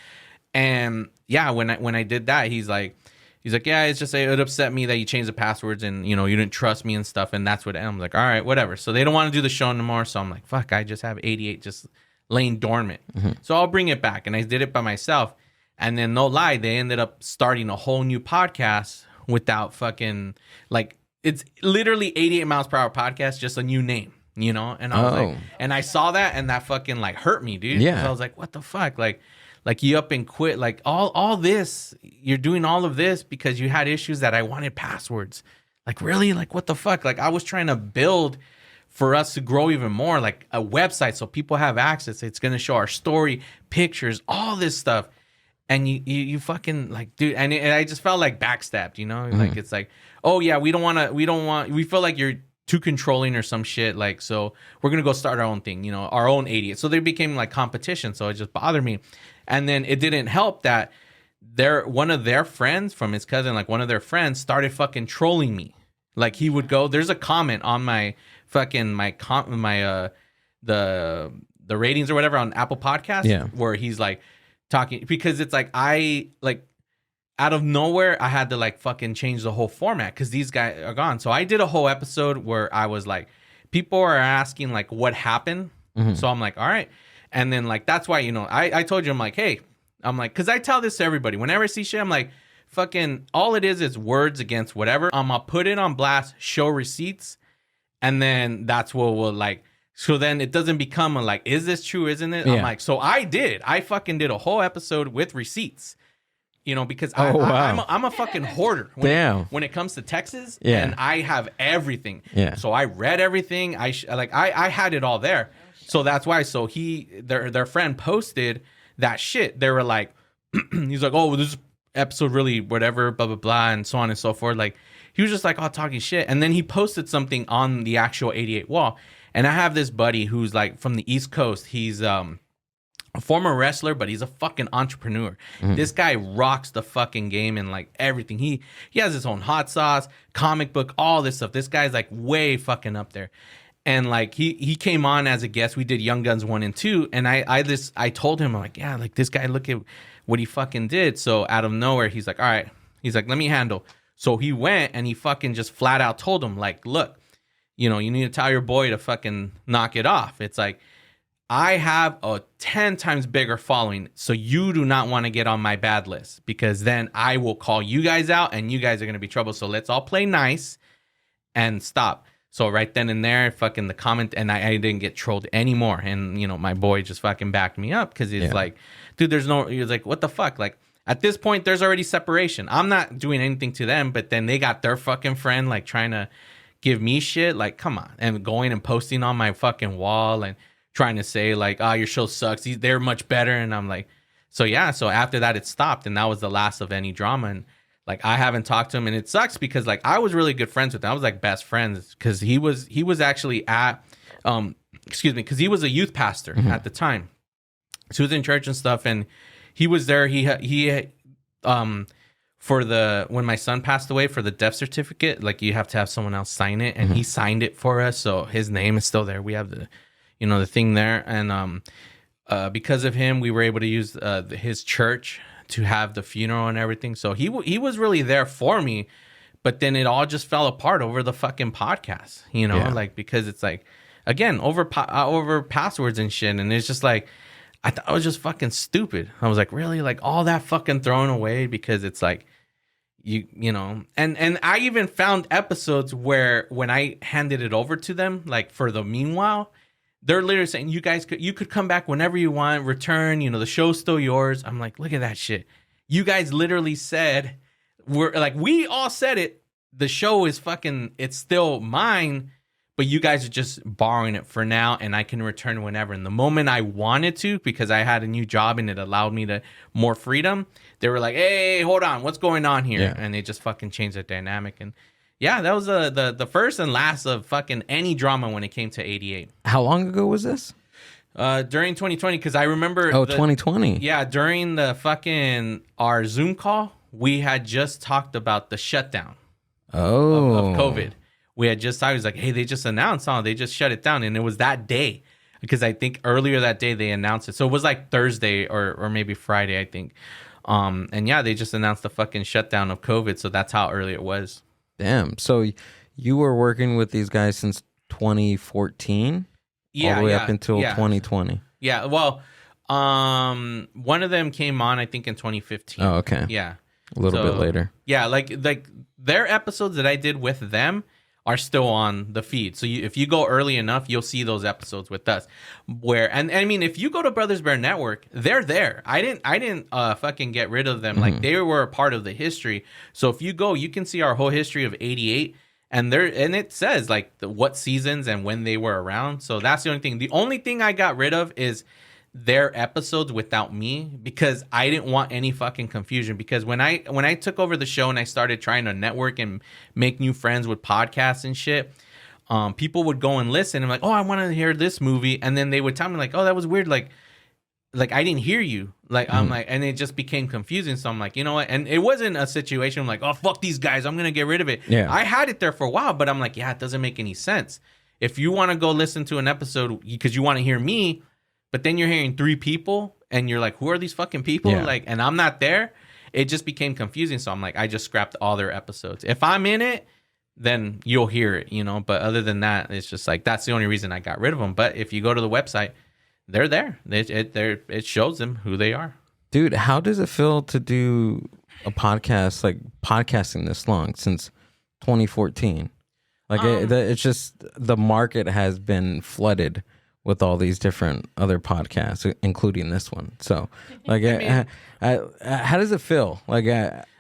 And yeah, when I did that, he's like, yeah, it's just it upset me that you changed the passwords and you didn't trust me and stuff, and that's what I'm like, all right, whatever. So they don't want to do the show anymore. So I'm like, fuck, I just have 88 just laying dormant. So I'll bring it back, and I did it by myself. And then no lie, they ended up starting a whole new podcast without fucking like it's literally 88 miles per hour podcast, just a new name, And I was like, and I saw that, and that fucking like hurt me, dude. Yeah. I was like, what the fuck, like you up and quit, like all this, you're doing all of this because you had issues that I wanted passwords. Like really, like what the fuck? Like I was trying to build for us to grow even more, like a website so people have access. It's gonna show our story, pictures, all this stuff. And you fucking like, dude, and I just felt like backstabbed, Like it's like, oh yeah, we feel like you're too controlling or some shit, like, so we're gonna go start our own thing, our own idiot. So they became like competition, so it just bothered me. And then it didn't help that one of their friends from his cousin, like one of their friends, started fucking trolling me. Like he would go, there's a comment on my fucking the ratings or whatever on Apple Podcasts, where he's like talking, because it's like I like out of nowhere I had to like fucking change the whole format because these guys are gone. So I did a whole episode where I was like, people are asking like what happened. So I'm like, all right. And then, like, that's why, I told you, I'm like, hey, because I tell this to everybody. Whenever I see shit, I'm like, fucking, all it is words against whatever. I'm going to put it on blast, show receipts, and then that's what we'll, like, so then it doesn't become a, like, is this true, isn't it? Yeah. I'm like, so I fucking did a whole episode with receipts, because I'm a fucking hoarder when it comes to Texas, and I have everything. Yeah. So I read everything. I had it all there. So that's why. So their friend posted that shit. They were like, he's like, oh, this episode really whatever, blah, blah, blah, and so on and so forth. Like, he was just like, oh, talking shit. And then he posted something on the actual 88 wall. And I have this buddy who's like from the East Coast. He's a former wrestler, but he's a fucking entrepreneur. This guy rocks the fucking game and like everything. He has his own hot sauce, comic book, all this stuff. This guy's like way fucking up there. And like he came on as a guest. We did Young Guns 1 and 2, and I told him, I'm like, yeah, like this guy, look at what he fucking did. So out of nowhere, he's like, all right, he's like, let me handle. So he went and he fucking just flat out told him, like, look, you need to tell your boy to fucking knock it off. It's like, I have a 10 times bigger following, so you do not want to get on my bad list because then I will call you guys out and you guys are gonna be trouble. So let's all play nice and stop. So right then and there, fucking the comment, and I didn't get trolled anymore. And, my boy just fucking backed me up because he's like, dude, he was like, what the fuck? Like, at this point, there's already separation. I'm not doing anything to them, but then they got their fucking friend, like, trying to give me shit. Like, come on. And going and posting on my fucking wall and trying to say, like, oh, your show sucks. They're much better. And I'm like, so yeah. So after that, it stopped. And that was the last of any drama. And like, I haven't talked to him, and it sucks because like I was really good friends with him. I was like best friends because he was actually at, because he was a youth pastor at the time. So he was in church and stuff, and he was there. He for when my son passed away, for the death certificate, like you have to have someone else sign it, and he signed it for us. So his name is still there. We have the thing there, and because of him, we were able to use his church to have the funeral and everything. So he was really there for me, but then it all just fell apart over the fucking podcast, like, because it's like, again, over passwords and shit. And it's just like, I thought it was just fucking stupid. I was like, really? Like, all that fucking thrown away because it's like, and I even found episodes where when I handed it over to them, like for the meanwhile, they're literally saying, you could come back whenever you want, return, the show's still yours. I'm like, look at that shit. You guys literally said, we all said it. The show is fucking, it's still mine, but you guys are just borrowing it for now, and I can return whenever. And the moment I wanted to, because I had a new job and it allowed me to more freedom, they were like, hey, hold on, what's going on here? Yeah. And they just fucking changed the dynamic. And yeah, that was the first and last of fucking any drama when it came to 88. How long ago was this? During 2020, because I remember... 2020. Yeah, during the fucking... Our Zoom call, we had just talked about the shutdown of COVID. We had just talked, it was like, hey, they just announced, they just shut it down. And it was that day, because I think earlier that day they announced it. So it was like Thursday or maybe Friday, I think. And yeah, they just announced the fucking shutdown of COVID. So that's how early it was. Damn. So you were working with these guys since 2014? Yeah. All the way up until 2020? Yeah. Well, one of them came on, I think, in 2015. Oh, okay. Yeah. A little bit later. Yeah. Like their episodes that I did with them are still on the feed. So if you go early enough, you'll see those episodes with us. And I mean, if you go to BrotherBear Network, they're there. I didn't fucking get rid of them. Mm-hmm. Like, they were a part of the history. So if you go, you can see our whole history of 88. And it says like what seasons and when they were around. So that's the only thing. The only thing I got rid of is their episodes without me, because I didn't want any fucking confusion. Because when I took over the show and I started trying to network and make new friends with podcasts and shit, people would go and listen and like, oh, I want to hear this movie, and then they would tell me like, oh, that was weird, like I didn't hear you, like, I'm like, and it just became confusing. So I'm like, you know what? And it wasn't a situation like, oh, fuck these guys, I'm gonna get rid of it. Yeah, I had it there for a while, but I'm like, yeah, it doesn't make any sense. If you want to go listen to an episode because you want to hear me, but then you're hearing 3 people and you're like, who are these fucking people? Yeah. Like, and I'm not there. It just became confusing. So I'm like, I just scrapped all their episodes. If I'm in it, then you'll hear it, But other than that, it's just like, that's the only reason I got rid of them. But if you go to the website, they're there. It shows them who they are. Dude, how does it feel to do a podcast, like podcasting this long, since 2014? Like, it's just, the market has been flooded with all these different other podcasts, including this one. So, like, how does it feel? Like,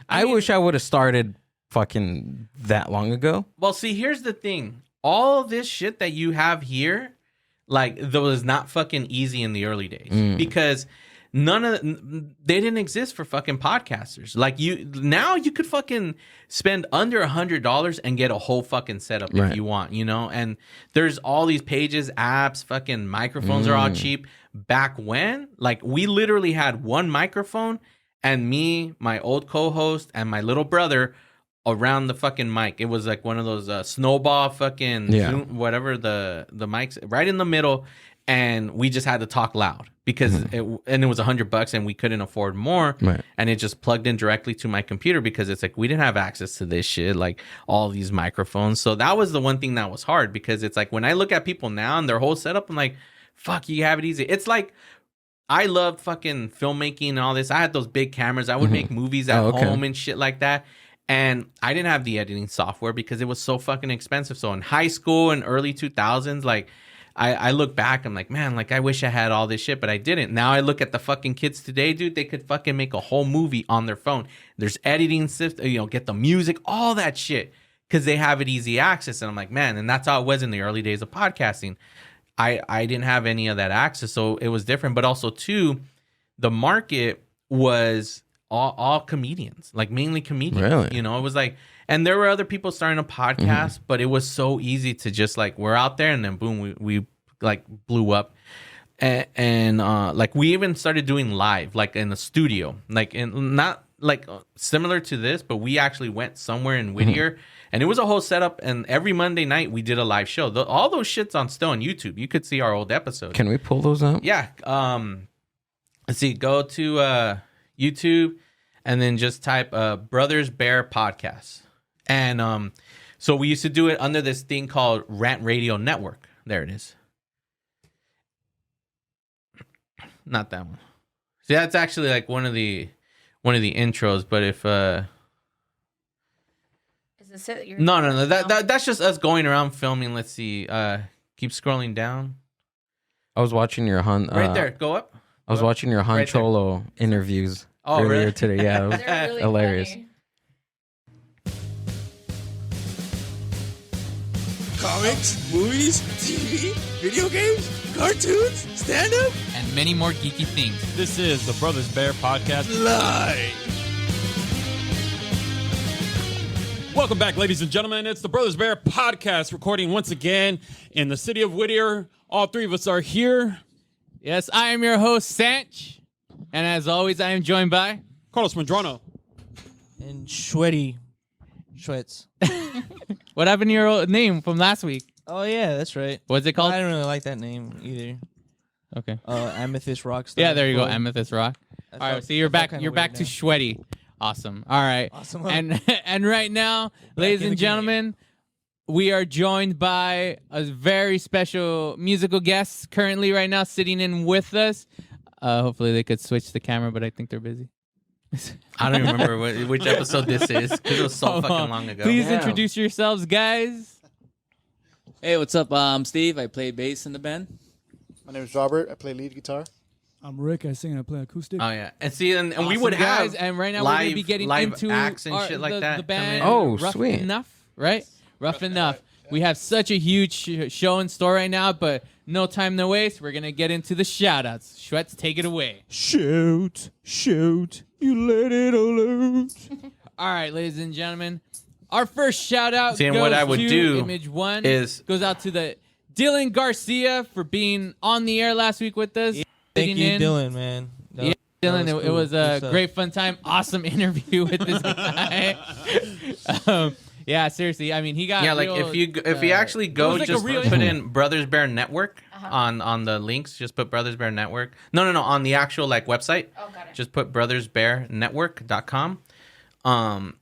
I wish I would have started fucking that long ago. Well, see, here's the thing. All this shit that you have here, like, that was not fucking easy in the early days, because they didn't exist for fucking podcasters. Like, now you could fucking spend under $100 and get a whole fucking setup if you want, and there's all these pages, apps, fucking microphones are all cheap. Back when, like, we literally had one microphone, and me, my old co-host, and my little brother around the fucking mic. It was like one of those snowball fucking Zoom, whatever, the mics right in the middle. And we just had to talk loud because it was $100 and we couldn't afford more. Right. And it just plugged in directly to my computer, because it's like, we didn't have access to this shit, like all these microphones. So that was the one thing that was hard, because it's like, when I look at people now and their whole setup, I'm like, fuck, you have it easy. It's like, I loved fucking filmmaking and all this. I had those big cameras. I would make movies at home and shit like that. And I didn't have the editing software because it was so fucking expensive. So in high school and early 2000s, like, I look back, I'm like, man, like, I wish I had all this shit, but I didn't. Now I look at the fucking kids today, dude, they could fucking make a whole movie on their phone. There's editing system, get the music, all that shit, because they have it easy access. And I'm like, man, and that's how it was in the early days of podcasting. I didn't have any of that access, so it was different. But also, too, the market was all comedians, like mainly comedians. Really? It was like, and there were other people starting a podcast, but it was so easy to just like, we're out there, and then boom, we like blew up. And like, we even started doing live, like in the studio, like, in not like similar to this, but we actually went somewhere in Whittier, and it was a whole setup. And every Monday night we did a live show. All those shits still on YouTube. You could see our old episodes. Can we pull those up? Yeah. Let's see. Go to YouTube, and then just type BrotherBear Podcast. And so we used to do it under this thing called Rant Radio Network. There it is. Not that one. See, that's actually like one of the intros. But if Is this it? no, that's just us going around filming. Let's see. Keep scrolling down. I was watching your Right there. Go up. I was watching your Han Right there. Cholo interviews Oh, earlier really? today. Yeah, it was They're really hilarious. funny. Comics, movies, TV, video games, cartoons, stand-up, and many more geeky things. This is the Brothers Bear Podcast. live. Welcome back, ladies and gentlemen. It's the Brothers Bear Podcast, recording once again in the city of Whittier. All three of us are here. Yes, I am your host, Sanch. And as always, I am joined by... Carlos Medrano. And Schwetty. Schwetz. What happened to your name from last week? Oh, yeah, that's right. What's it called? I don't really like that name either. Okay. Amethyst Rockstar. Yeah, there you go, Well, Amethyst Rock. I All right, felt- so you're I felt back. kinda You're back weird to now. Shwetty. Awesome. All right. Awesome. And right now, ladies in and the game. gentlemen, we are joined by a very special musical guest currently right now sitting in with us. Hopefully they could switch the camera, but I think they're busy. I don't even remember which episode this is because it was so Hold fucking on. long ago. Please Yeah. introduce yourselves, guys. Hey, what's up? I'm Steve. I play bass in the band. My name is Robert. I play lead guitar. I'm Rick. I sing and I play acoustic. Oh yeah, and see, and we Awesome, would guys, have and right now we're gonna be live- getting live into acts and shit like that the come band. in. Oh, Rough sweet. Enough, right? Rough Enough. We have such a huge show in store right now, but no time to waste. We're gonna get into the shout outs. Schwetz, take it away. Shoot, you let it all out. All right, ladies and gentlemen, our first shout out See, and goes what I would to do Image One. is- goes out to the Dylan Garcia for being on the air last week with us. Thank sitting you, in. Dylan, man. Yeah, Dylan, that was it cool. was Good a stuff. great fun time. Awesome interview with this guy. Yeah, seriously. I mean, he got like real, if you actually it go was like a just real put in Brothers Bear Network on the links. Just put Brothers Bear Network. No, on the actual like website. Oh, got it. Just put brothersbearnetwork.com.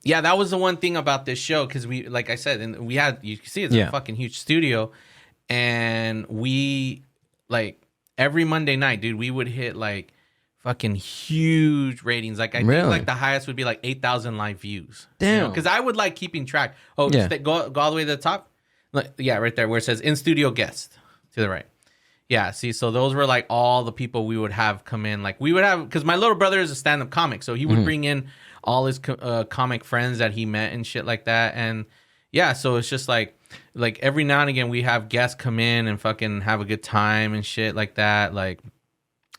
Yeah, that was the one thing about this show because we, like I said, and we had, you can see it's Yeah. a fucking huge studio, and we like every Monday night, dude, we would hit like fucking huge ratings. Like I think Really? like the highest would be like 8,000 live views. Damn. Because I would like keeping track. Oh, Yeah. go all the way to the top. Like, yeah, right there where it says in studio guest to the right. Yeah, see, so those were like all the people we would have come in. Like we would have, because my little brother is a stand-up comic, so he would bring in all his comic friends that he met and shit like that. And yeah, so it's just like every now and again we have guests come in and fucking have a good time and shit like that. Like,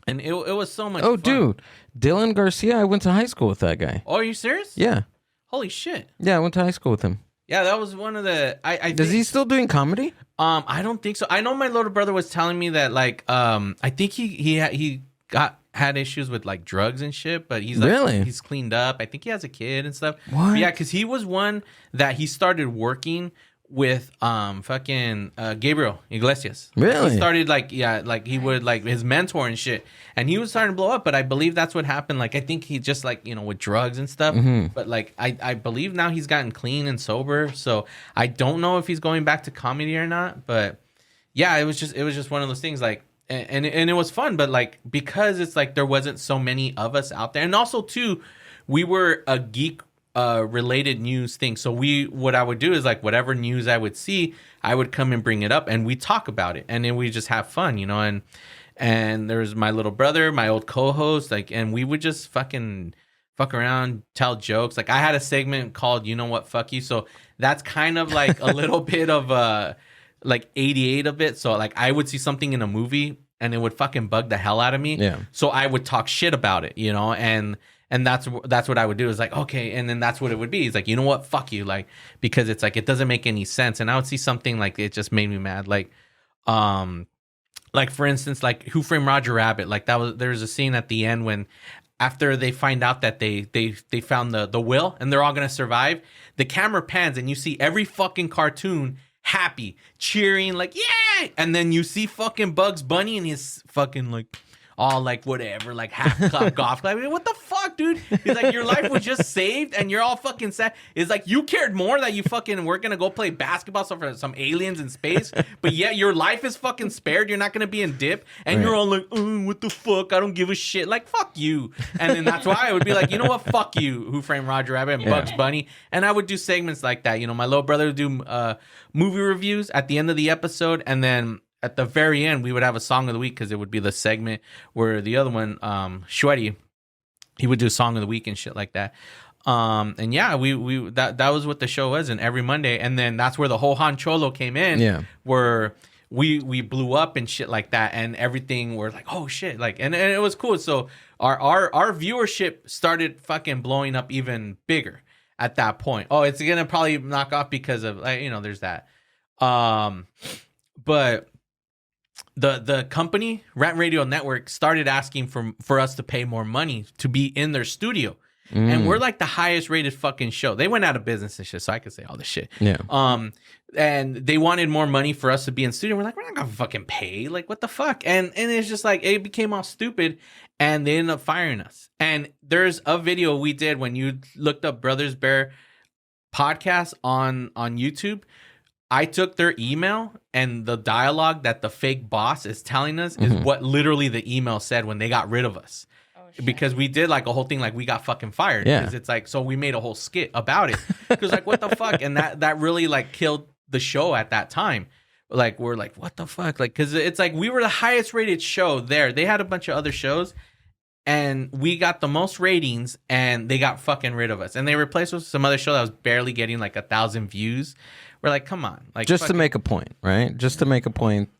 and it was so much. Oh, fun. dude, Dylan Garcia. I went to high school with that guy. Oh, are you serious? Yeah, Holy shit. yeah, I went to high school with him. Yeah, that was one of the. I Is think- he still doing comedy? I don't think so. I know my little brother was telling me that like I think he had issues with like drugs and shit, but he's like, Really? he's cleaned up. I think he has a kid and stuff. What? Yeah, because he was one that he started working with fucking Gabriel Iglesias. Really? He started like he would like his mentor and shit, and he was starting to blow up. But I believe that's what happened. Like I think he just like with drugs and stuff. But like I believe now he's gotten clean and sober. So I don't know if he's going back to comedy or not. But yeah, it was just one of those things like. And it was fun, but like because it's like there wasn't so many of us out there, and also too, we were a geek related news thing. So what I would do is like whatever news I would see, I would come and bring it up, and we talk about it, and then we just have fun, And there's my little brother, my old co-host, like, and we would just fucking fuck around, tell jokes. Like I had a segment called "You Know What, Fuck You," so that's kind of like a little bit of like 88 of it. So like I would see something in a movie and it would fucking bug the hell out of me. Yeah. So I would talk shit about it, and that's what I would do is like, okay. And then that's what it would be. It's like, you know what? Fuck you. Like, because it's like, it doesn't make any sense. And I would see something like, it just made me mad. Like for instance, like Who Framed Roger Rabbit? Like there's a scene at the end when after they find out that they found the will and they're all going to survive, the camera pans and you see every fucking cartoon happy, cheering, like, yeah. And then you see fucking Bugs Bunny and he's fucking like, all like whatever, like half club golf club. I mean, what the fuck, dude? He's like, your life was just saved and you're all fucking sad. It's like you cared more that you fucking were gonna go play basketball for some aliens in space, but yet your life is fucking spared. You're not gonna be in dip, and you're all like, what the fuck? I don't give a shit. Like, fuck you. And then that's why I would be like, you know what? Fuck you. Who Framed Roger Rabbit and Bugs Bunny. And I would do segments like that. You know, my little brother would do movie reviews at the end of the episode, and then at the very end we would have a song of the week because it would be the segment where the other one, Shwetty, he would do song of the week and shit like that. And yeah, we that was what the show was, and every Monday, and then that's where the whole Han Cholo came in, where we blew up and shit like that, and everything were like, oh shit, like, and it was cool. So our viewership started fucking blowing up even bigger at that point. Oh, it's gonna probably knock off because of, like, you know, there's that. But the company Rant Radio Network started asking for us to pay more money to be in their studio. And we're like the highest rated fucking show. They went out of business and shit, so I could say all this shit. Yeah. And they wanted more money for us to be in studio. We're like, we're not gonna fucking pay. Like, what the fuck? And it's just like, it became all stupid, and they ended up firing us. And there's a video we did when you looked up Brothers Bear podcast on YouTube. I took their email, and the dialogue that the fake boss is telling us is what literally the email said when they got rid of us. Because we did like a whole thing like we got fucking fired. Because it's like, so we made a whole skit about it. Because like, what the fuck? And that really like killed the show at that time. Like, we're like, what the fuck? Like, because it's like we were the highest rated show there. They had a bunch of other shows, and we got the most ratings, and they got fucking rid of us. And they replaced us with some other show that was barely getting like 1,000 views. We're like, come on. Like, just to make a point, right? Just to make a point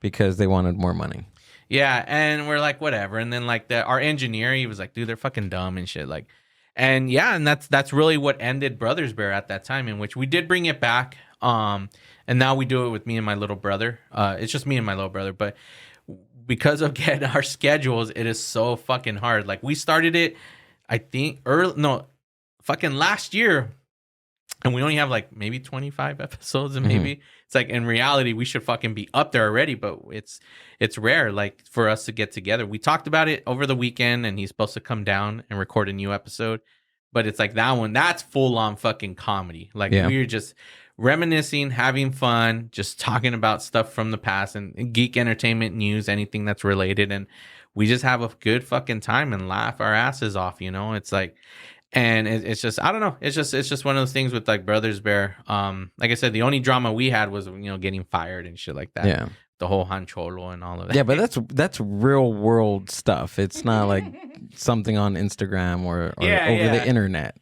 because they wanted more money. Yeah, and we're like, whatever. And then like our engineer, he was like, dude, they're fucking dumb and shit. Like, and yeah, and that's really what ended Brothers Bear at that time, in which we did bring it back. And now we do it with me and my little brother. It's just me and my little brother, but because of getting our schedules, it is so fucking hard. Like, we started it, I think fucking last year, and we only have like maybe 25 episodes, and maybe it's like, in reality we should fucking be up there already, but it's rare like for us to get together. We talked about it over the weekend, and he's supposed to come down and record a new episode, but it's like that one, that's full on fucking comedy. Like, we're just reminiscing, having fun, just talking about stuff from the past and geek entertainment news, anything that's related, and we just have a good fucking time and laugh our asses off, you know. It's like, and it's just, I don't know, it's just one of those things with like Brothers Bear. Like I said, the only drama we had was, you know, getting fired and shit like that. Yeah, the wole Han Cholo and all of that. Yeah, but that's real world stuff. It's not like something on Instagram or over the internet.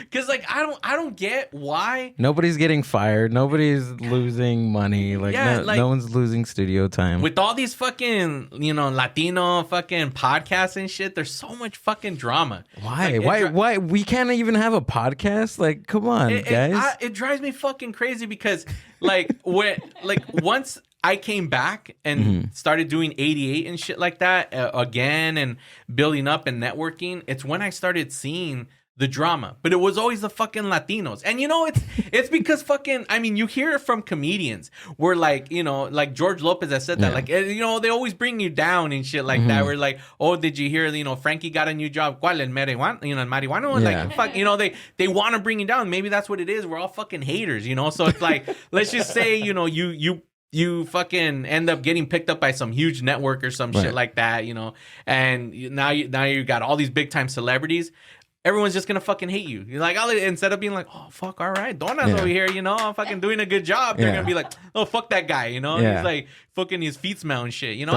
Because like, I don't get why nobody's getting fired, nobody's losing money, like, no one's losing studio time with all these fucking, you know, Latino fucking podcasts and shit. There's so much fucking drama. Why we can't even have a podcast? Like, come on, guys. It drives me fucking crazy because like once I came back and started doing 88 and shit like that again, and building up and networking, it's when I started seeing the drama. But it was always the fucking Latinos. And you know, it's because fucking, I mean, you hear it from comedians where, like, you know, like George Lopez has said that, like, you know, they always bring you down and shit like that. We're like, oh, did you hear, you know, Frankie got a new job? ¿Cuál? El marihuana? You know, marihuana? Like, fuck, you know, they want to bring you down. Maybe that's what it is. We're all fucking haters, you know? So it's like, let's just say, you know, you fucking end up getting picked up by some huge network or some shit like that, you know, and now you got all these big time celebrities. Everyone's just gonna fucking hate you. You're like, instead of being like, oh fuck, all right, Donna's over here, you know, I'm fucking doing a good job. They're gonna be like, oh fuck that guy, you know. He's like fucking his feet smell and shit, you know.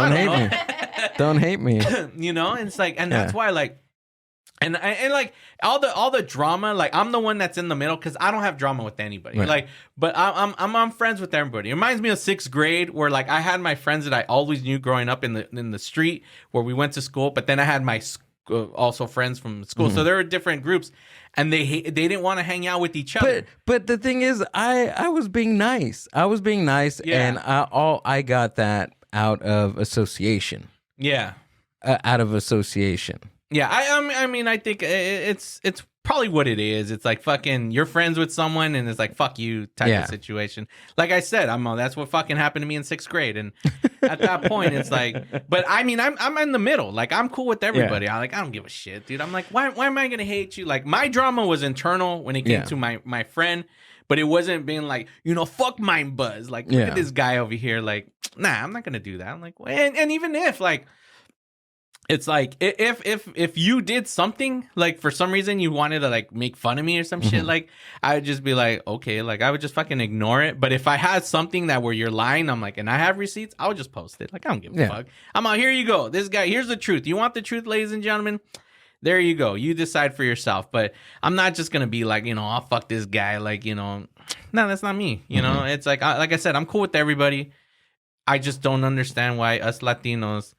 Don't hate me. You know, and it's like, and that's why, like, and like all the drama, like, I'm the one that's in the middle because I don't have drama with anybody. Like, but I'm friends with everybody. It reminds me of 6th grade, where like I had my friends that I always knew growing up in the street where we went to school, but then I had my also friends from school, so there were different groups, and they didn't want to hang out with each other. But the thing is, I was being nice. And I got that out of association. Out of association. Yeah, I mean, I think it's probably what it is. It's like fucking you're friends with someone, and it's like fuck you type of situation. Like I said, that's what fucking happened to me in 6th grade, and at that point, it's like, but I mean, I'm in the middle. Like, I'm cool with everybody. I don't give a shit, dude. I'm like, why am I gonna hate you? Like, my drama was internal when it came to my friend, but it wasn't being like, fuck Mind Buzz. Like, look at this guy over here. Like, nah, I'm not gonna do that. I'm like, and even if like. It's like if you did something like for some reason you wanted to like make fun of me or some shit, like I would just be like, okay, like I would just fucking ignore it. But if I had something that where you're lying, I'm like, and I have receipts, I would just post it. Like, I don't give a fuck. I'm out, here you go. This guy, here's the truth. You want the truth, ladies and gentlemen? There you go. You decide for yourself. But I'm not just gonna be like, I'll fuck this guy. Like, no, that's not me. It's like I said, I'm cool with everybody. I just don't understand why us Latinos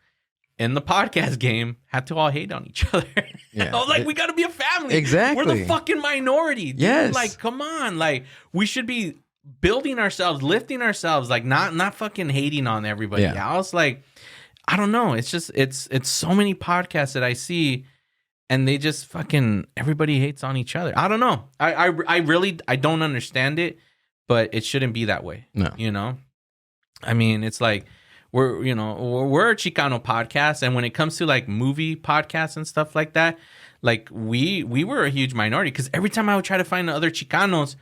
in the podcast game had to all hate on each other. We got to be a family. Exactly. We're the fucking minority. Dude. Yes. Like, come on. Like, we should be building ourselves, lifting ourselves, like not fucking hating on everybody else. Like, I don't know. It's just, it's so many podcasts that I see and they just fucking, everybody hates on each other. I don't know. I really, I don't understand it, but it shouldn't be that way. No. I mean, it's like, we're a Chicano podcast, and when it comes to like movie podcasts and stuff like that, like we were a huge minority because every time I would try to find other Chicanos,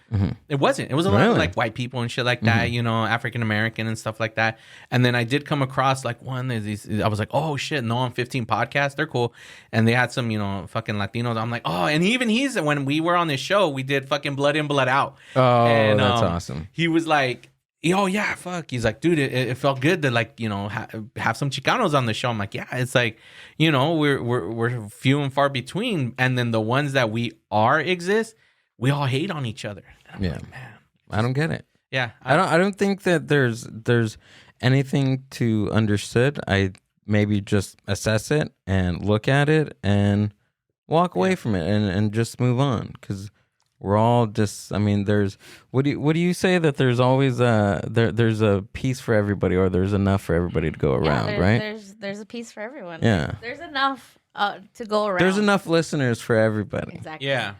it was a lot of like white people and shit like that, African American and stuff like that. And then I did come across like one of these. I was like, oh shit, no, I'm 15 podcast, they're cool, and they had some fucking Latinos. I'm like, oh, and even when we were on this show, we did fucking Blood In Blood Out. Oh, and, that's awesome. He was like, oh yeah, fuck. He's like, dude, it felt good to like, have some Chicanos on the show. I'm like, yeah, it's like, we're few and far between, and then the ones that we exist, we all hate on each other. Like, man, I don't get it. Yeah, I don't think that there's anything to understood. I maybe just assess it and look at it and walk away from it and just move on, because we're all just, I mean, there's, what do you say that there's always there's a piece for everybody, or there's enough for everybody to go around, right? There's a piece for everyone. Yeah. There's enough to go around. There's enough listeners for everybody. Exactly. Yeah.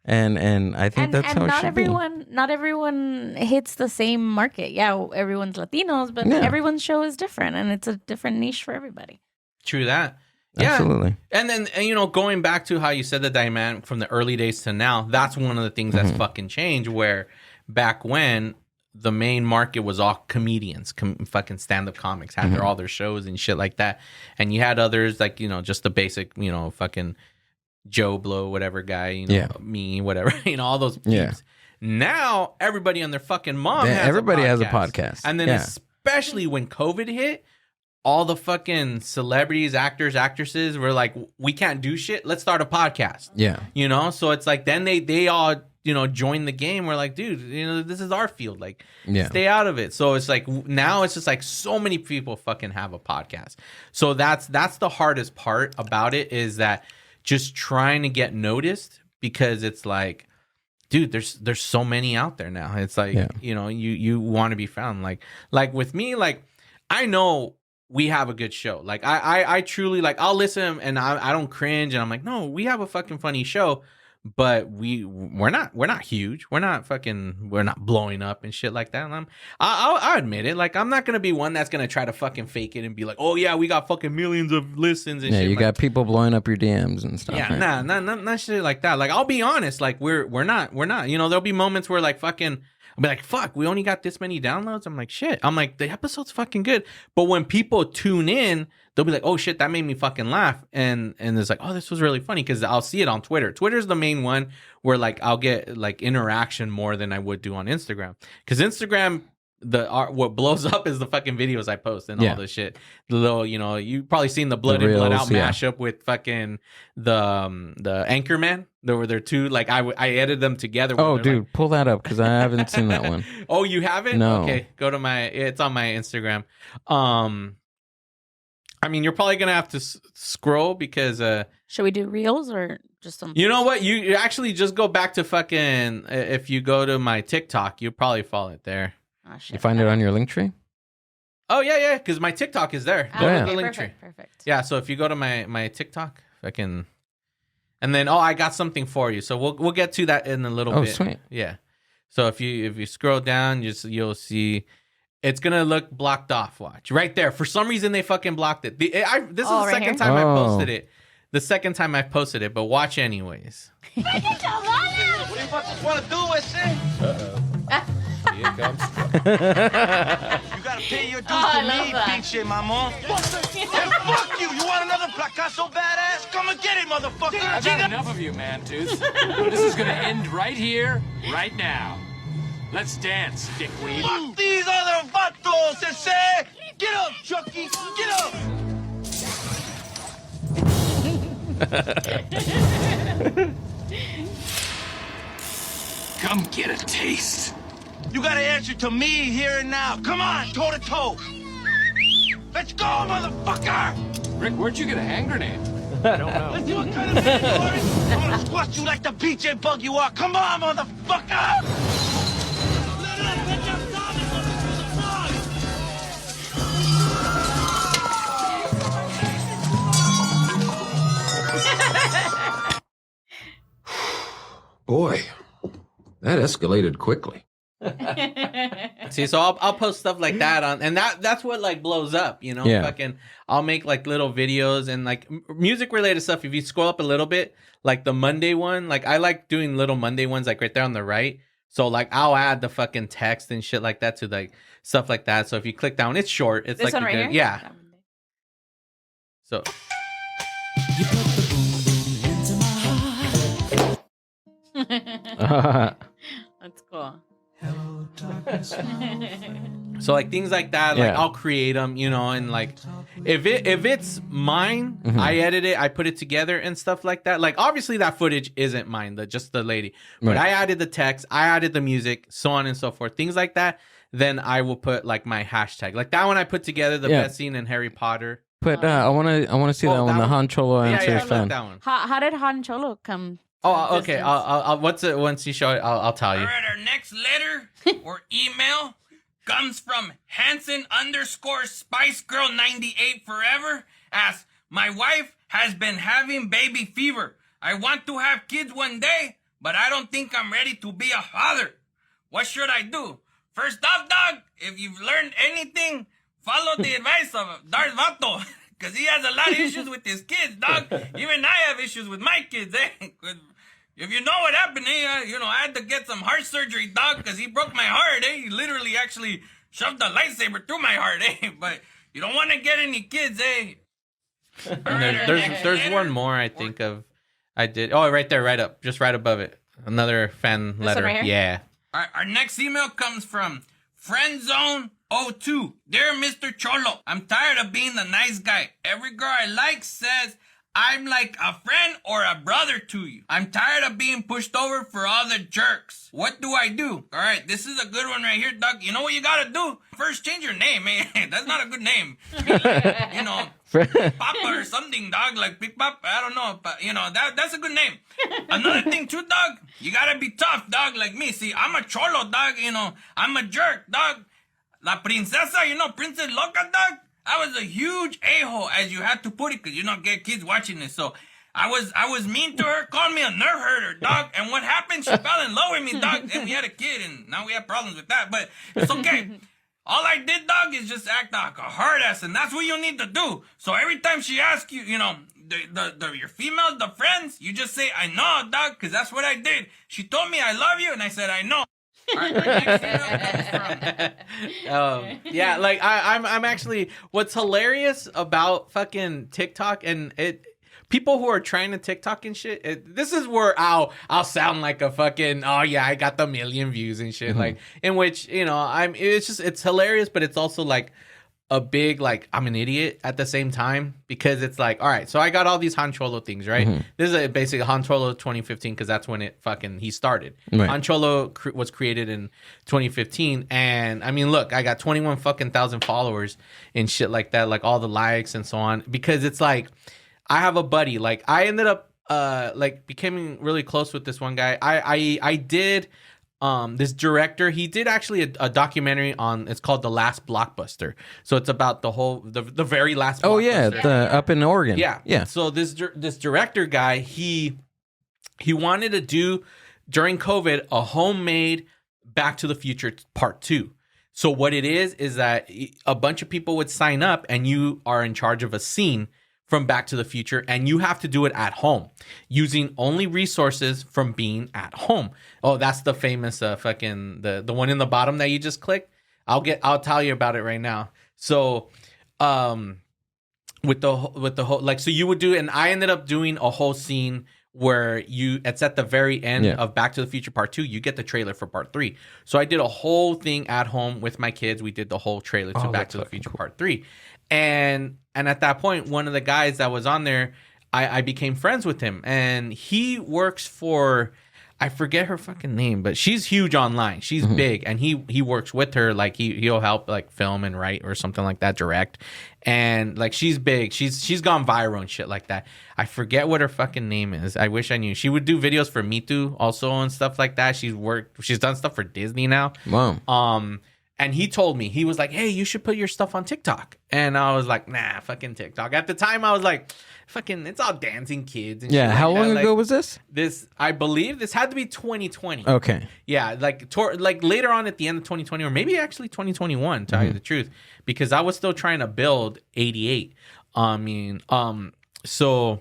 And I think that's how it should be. Not everyone hits the same market. Yeah, everyone's Latinos, but everyone's show is different, and it's a different niche for everybody. True that. Yeah. Absolutely. And then, going back to how you said the dynamic from the early days to now, that's one of the things that's fucking changed, where back when the main market was all comedians, fucking stand-up comics, had all their shows and shit like that. And you had others like, just the basic, fucking Joe Blow, whatever guy, me, whatever, all those peeps. Yeah. Now, everybody and their fucking mom everybody has a podcast. And then especially when COVID hit, all the fucking celebrities, actors, actresses were like, we can't do shit. Let's start a podcast. Yeah. So it's like, then they all, join the game. We're like, dude, this is our field. Like, stay out of it. So it's like, now it's just like so many people fucking have a podcast. So that's the hardest part about it, is that just trying to get noticed, because it's like, dude, there's so many out there now. It's like, you want to be found. Like with me, like, I know we have a good show. Like, I truly, like, I'll listen and I don't cringe, and I'm like, no, we have a fucking funny show, but we're not huge. We're not blowing up and shit like that. And I'll admit it. Like, I'm not gonna be one that's gonna try to fucking fake it and be like, oh yeah, we got fucking millions of listens and shit. Yeah, you like, got people blowing up your DMs and stuff. Yeah, right? not shit like that. Like, I'll be honest. Like, we're not. There'll be moments where like fucking, I'll be like, fuck, we only got this many downloads. I'm like, shit. I'm like, the episode's fucking good. But when people tune in, they'll be like, oh shit, that made me fucking laugh. And it's like, oh, this was really funny, because I'll see it on Twitter. Twitter's the main one where like I'll get like interaction more than I would do on Instagram. Because Instagram, what blows up is the fucking videos I post and all this shit. The little, you probably seen the Blood In Blood Out mashup with fucking the Anchorman. There were two, like I edited them together. Oh, dude, like, pull that up, because I haven't seen that one. Oh, you haven't? No. Okay, go to it's on my Instagram. I mean, you're probably gonna have to scroll, because Should we do reels or just some? You know what? You actually just go back to fucking. If you go to my TikTok, you'll probably follow it there. Oh, shit. You find it on your link tree? Oh yeah, because my TikTok is there. Go to the link tree. Perfect. Yeah, so if you go to my TikTok, fucking, and then I got something for you. So we'll get to that in a little bit. Oh, sweet. Yeah. So if you scroll down, you'll see It's gonna look blocked off. Watch right there. For some reason, they fucking blocked it. This is the right second here? time I posted it. The second time I posted it, but watch anyways. What do you want to do, ese? Here it comes. You gotta pay your dues to me, pinche mamon. Hey, fuck you! You want another fracaso badass? Come and get it, motherfucker! I've had enough of you, Man-Tooth. This is gonna end right here, right now. Let's dance, dickweed. Fuck these other vatos, ese! Get up, Chucky! Get up! Come get a taste. You gotta answer to me here and now. Come on, toe to toe. Let's go, motherfucker! Rick, where'd you get a hand grenade? I don't know. Let's see what kind of man you are. I'm gonna squash you like the PJ bug you are. Come on, motherfucker! Boy, that escalated quickly. See, so I'll post stuff like that on, and that's what like blows up, you know. Yeah. Fucking, I'll make like little videos and like music related stuff. If you scroll up a little bit, like the Monday one, like I like doing little Monday ones, like right there on the right. So like I'll add the fucking text and shit like that to like stuff like that. So if you click down, it's short. It's This like one a right good, here? yeah. So. That's cool. So like things like that, like I'll create them, you know, and like if it's mine, I edit it, I put it together and stuff like that. Like obviously that footage isn't mine, just the lady, but I added the text, I added the music, so on and so forth, things like that. Then I will put like my hashtag, like that one I put together, the best scene in Harry Potter. But I want to see that one. The Han Cholo answers fan. That one. How did Han Cholo come? Oh, okay. I'll once you show it, I'll tell you. All right, our next letter or email comes from Hanson_Spice Girl 98 forever. Asks, my wife has been having baby fever. I want to have kids one day, but I don't think I'm ready to be a father. What should I do? First off, dog, if you've learned anything, follow the advice of Darth Vato, because he has a lot of issues with his kids, dog. Even I have issues with my kids, eh? If you know what happened, I had to get some heart surgery, dog, because he broke my heart, eh? He literally actually shoved a lightsaber through my heart, eh? But you don't want to get any kids, eh? There's one more I think of. I did. Oh, right there, right up, just right above it. Another fan letter. Right here? Yeah. Our next email comes from Friendzone02. Dear Mr. Cholo, I'm tired of being the nice guy. Every girl I like says I'm like a friend or a brother to you. I'm tired of being pushed over for all the jerks. What do I do? All right, this is a good one right here, Doug. You know what you gotta do? First, change your name, man. That's not a good name. Papa or something, dog. Like Big Pop. I don't know, but that's a good name. Another thing too, dog. You gotta be tough, dog. Like me. See, I'm a cholo, dog. I'm a jerk, dog. La princesa, Princess Loca, dog. I was a huge a-hole, as you had to put it, because get kids watching this. So I was mean to her, called me a nerve herder, dog. And what happened? She fell in love with me, dog. And we had a kid, and now we have problems with that. But it's okay. All I did, dog, is just act like a hard ass, and that's what you need to do. So every time she asks you, your females, the friends, you just say, I know, dog, because that's what I did. She told me I love you, and I said, I know. Yeah, like I'm actually, what's hilarious about fucking TikTok and people who are trying to TikTok and shit, this is where I'll sound like a fucking, oh yeah, I got the million views and shit, like, in which, it's hilarious, but it's also like a big, like, I'm an idiot at the same time, because it's like, all right, so I got all these Han Cholo things, right? This is basically Han Cholo 2015, because that's when he started. Right. Han Cholo was created in 2015, and I mean, look, I got 21 fucking thousand followers and shit like that, like all the likes and so on, because it's like, I have a buddy, like, I ended up becoming really close with this one guy. I did this director, he did actually a documentary on, it's called The Last Blockbuster. So it's about the very last blockbuster. Oh yeah, up in Oregon. Yeah. So this director guy, he wanted to do during COVID a homemade Back to the Future Part 2. So what it is that a bunch of people would sign up and you are in charge of a scene from Back to the Future, and you have to do it at home using only resources from being at home. Oh, that's the famous fucking the one in the bottom that you just clicked. I'll tell you about it right now. So with the whole, like, so you would do, and I ended up doing a whole scene where it's at the very end of Back to the Future Part 2. You get the trailer for Part 3. So I did a whole thing at home with my kids. We did the whole trailer to Back to the Future Part 3. And at that point, one of the guys that was on there, I became friends with him. And he works for, I forget her fucking name, but she's huge online. She's big, and he works with her. Like he'll help like film and write or something like that, direct. And like she's big. She's gone viral and shit like that. I forget what her fucking name is. I wish I knew. She would do videos for Me Too also and stuff like that. She's done stuff for Disney now. Wow. And he told me, he was like, hey, you should put your stuff on TikTok. And I was like, nah, fucking TikTok. At the time, I was like, fucking, it's all dancing kids. And shit How like long that. ago was this? I believe this had to be 2020. Okay. Yeah, like later on at the end of 2020, or maybe actually 2021, to tell you the truth, because I was still trying to build 88. So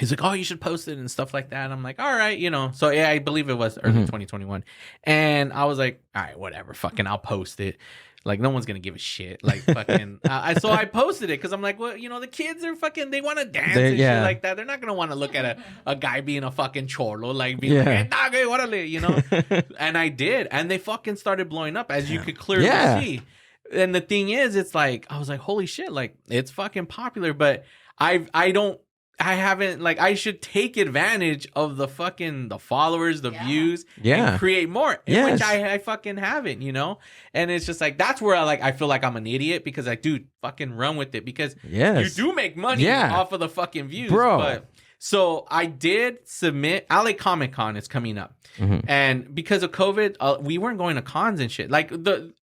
he's like, oh, you should post it and stuff like that. I'm like, all right, So yeah, I believe it was early 2021. And I was like, all right, whatever, fucking, I'll post it. Like, no one's going to give a shit. Like, fucking, so I posted it because I'm like, well, the kids are fucking, they want to dance and shit like that. They're not going to want to look at a guy being a fucking cholo, like, being like, hey, dog, hey, orale, And I did. And they fucking started blowing up, as you could clearly see. And the thing is, it's like, I was like, holy shit, like, it's fucking popular. But I haven't, like, I should take advantage of the followers, the views, and create more, which I fucking haven't, And it's just like, that's where I feel like I'm an idiot, because I do fucking run with it, because you do make money off of the fucking views, bro. But so I did submit. LA Comic Con is coming up, and because of COVID, we weren't going to cons and shit. Like the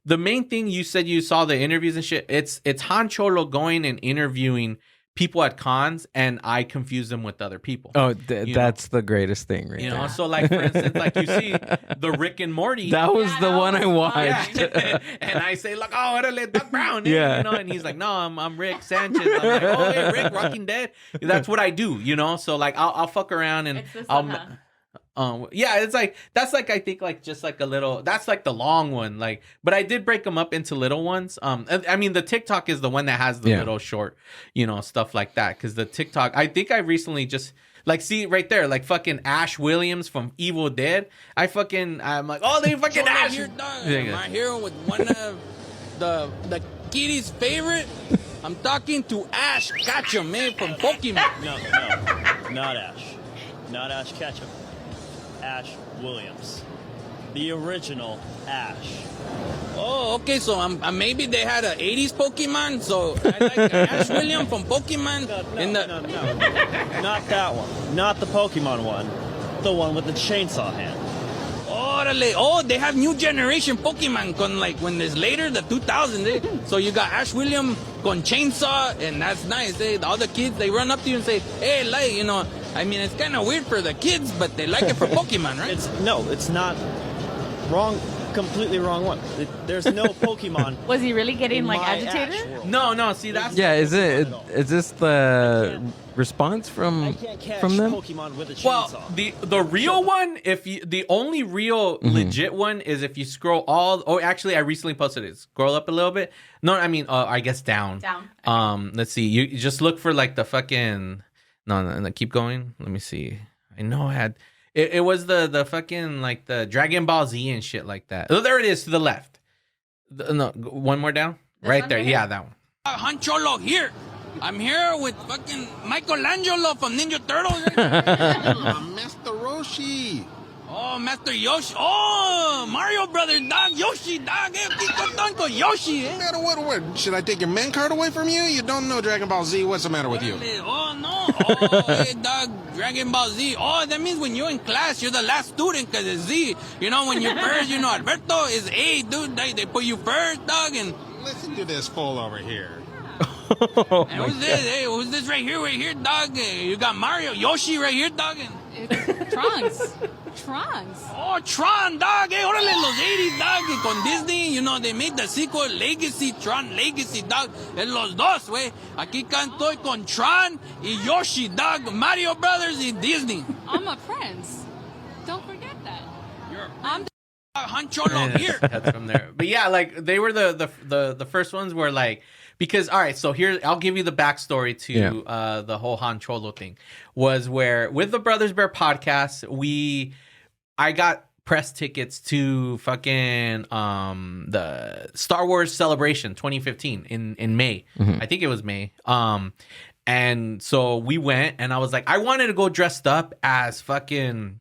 main thing, you said you saw the interviews and shit. It's Han Cholo going and interviewing people at cons, and I confuse them with other people. Oh, that's the greatest thing, right? There. So like, for instance, like you see the Rick and Morty. That was the one I watched. And I say like, oh, Doc Brown, and he's like, no, I'm Rick Sanchez. I'm like, oh, hey, Rick, Walking Dead. That's what I do, So like, I'll fuck around and it's like, that's like, I think like just like a little, that's like the long one, like, but I did break them up into little ones. I mean, the TikTok is the one that has the little short, stuff like that. Cause the TikTok, I think I recently just like, see right there, like fucking Ash Williams from Evil Dead. I'm like, oh, they fucking Ash. Here, dog. Am I here with one of the kitty's favorite? I'm talking to Ash Ketchum, man, from Pokemon. No, not Ash. Not Ash Ketchum. Ash Williams, the original Ash. Oh, okay. So maybe they had an '80s Pokemon. So I like Ash Williams from Pokemon. No, not that one. Not the Pokemon one. The one with the chainsaw hand. Orale. Oh, they have new generation Pokemon. Con like when it's later, the 2000s. So you got Ash Williams con chainsaw, and that's nice. All the kids, they run up to you and say, hey, like, I mean, it's kind of weird for the kids, but they like it for Pokemon, right? It's not wrong. Completely wrong one. There's no Pokemon. Was he really getting like agitated? No. See, that's is this the response from them? Pokemon with a chainsaw. Well, the real one, the only real legit one is if you scroll actually, I recently posted it. Scroll up a little bit. No, I mean, I guess down. Let's see. You just look for like the fucking. No, keep going. Let me see. I know I had. It was the fucking like the Dragon Ball Z and shit like that. Oh, there it is to the left. No, one more down. Right there. Yeah, that one. Han Cholo here. I'm here with fucking Michelangelo from Ninja Turtles. Master Roshi. Oh, Master Yoshi. Oh, Mario Brothers, dog. Yoshi, dog. Yoshi. What? Should I take your man card away from you? You don't know Dragon Ball Z. What's the matter with you? Oh, no. Oh, hey, dog. Dragon Ball Z. Oh, that means when you're in class, you're the last student because it's Z. When you're first, Alberto is A, dude. They put you first, dog. And listen to this fool over here. And who's this? Hey, who's this right here, dog? You got Mario, Yoshi right here, dog. Trunks. Oh, Tron, dog. Hey, órale, los 80s, dog. Con Disney. you know, they made the sequel, Legacy, Tron Legacy, dog. En los dos, güey. Aquí estoy con Tron y Yoshi, dog. Mario Brothers y Disney. I'm a prince. Don't forget that. I'm Han Cholo here. That's from there. But yeah, like they were the first ones where like, because all right, so here I'll give you the backstory to the whole Han Cholo thing. Was where with the Brothers Bear podcast, I got press tickets to fucking the Star Wars Celebration 2015 in May. I think it was May. And so we went, and I was like, I wanted to go dressed up as fucking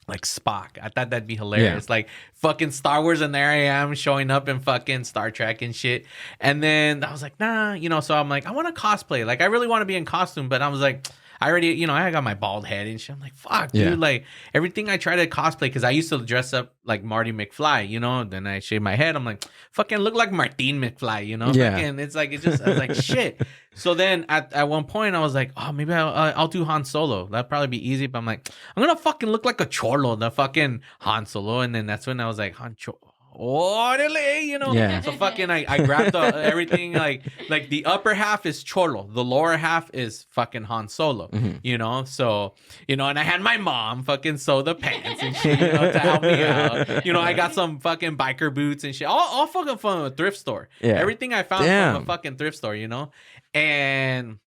like Spock. I thought that'd be hilarious. Like fucking Star Wars, and there I am showing up in fucking Star Trek and shit. And then I was like, nah, you know, so I'm like, I want to cosplay. Like I really want to be in costume, but I was like, I already, you know, I got my bald head and shit. I'm like, fuck, dude. Like everything I try to cosplay, because I used to dress up like Marty McFly, you know. Then I shave my head. I'm like, fucking look like Martin McFly, you know. Fucking, it's like, I was like, shit. So then at one point I was like, oh, maybe I'll do Han Solo. That'd probably be easy. But I'm like, I'm gonna fucking look like a cholo, the fucking Han Solo. And then that's when I was like, Han Cholo. Orale, you know. So fucking I grabbed everything, like the upper half is Cholo, the lower half is fucking Han Solo, you know. So, you know, and I had my mom fucking sew the pants and shit, you know, to help me out. You know, I got some fucking biker boots and shit, all fucking from a thrift store. Everything I found from a fucking thrift store, you know. And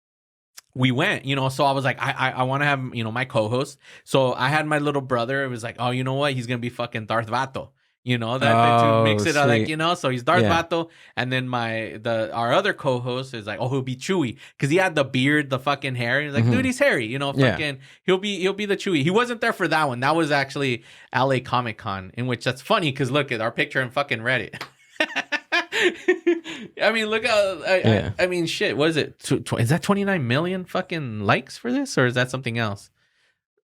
we went, you know, so I was like, I want to have, you know, my co-host. So I had my little brother. It was like, oh, you know what? He's gonna be fucking Darth Vato. You know, that to mix it up, like, you know, so he's Darth Vato, and then our other co-host is like, oh, he'll be Chewie, because he had the beard, the fucking hair. He's like, dude, he's hairy, you know, fucking he'll be the Chewie. He wasn't there for that one. That was actually LA Comic Con, in which that's funny because look at our picture in fucking Reddit. I mean, look how I mean, shit. What is it? Is that 29 million fucking likes for this, or is that something else?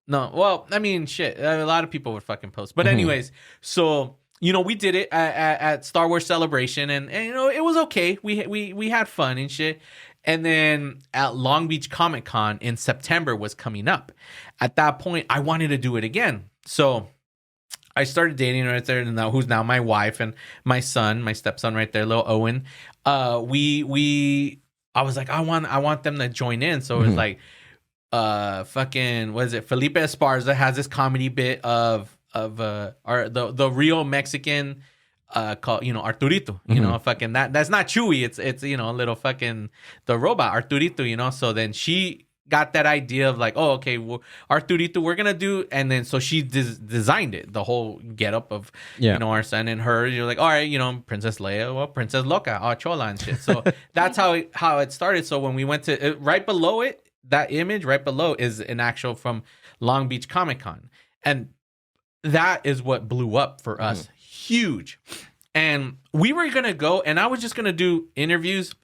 No, well, I mean, shit. A lot of people would fucking post, but anyways, so. You know, we did it at Star Wars Celebration, and you know, it was okay. We had fun and shit. And then at Long Beach Comic Con in September was coming up. At that point, I wanted to do it again. So I started dating right there, and who's now my wife and my son, my stepson right there, little Owen. I was like, I want them to join in. So it was like, fucking, what is it? Felipe Esparza has this comedy bit of the real Mexican called, you know, Arturito, you know, fucking that's not Chewie, it's you know, a little fucking the robot Arturito, you know. So then she got that idea of like, oh, okay, well, Arturito we're gonna do, and then so she designed it, the whole getup of you know, our son and her. You're like, all right, you know, Princess Leia, well, Princess Loca, Chola and shit. So that's how it started. So when we went to right below it, that image right below is an actual from Long Beach Comic Con, and that is what blew up for us. Huge. And we were going to go, and I was just going to do interviews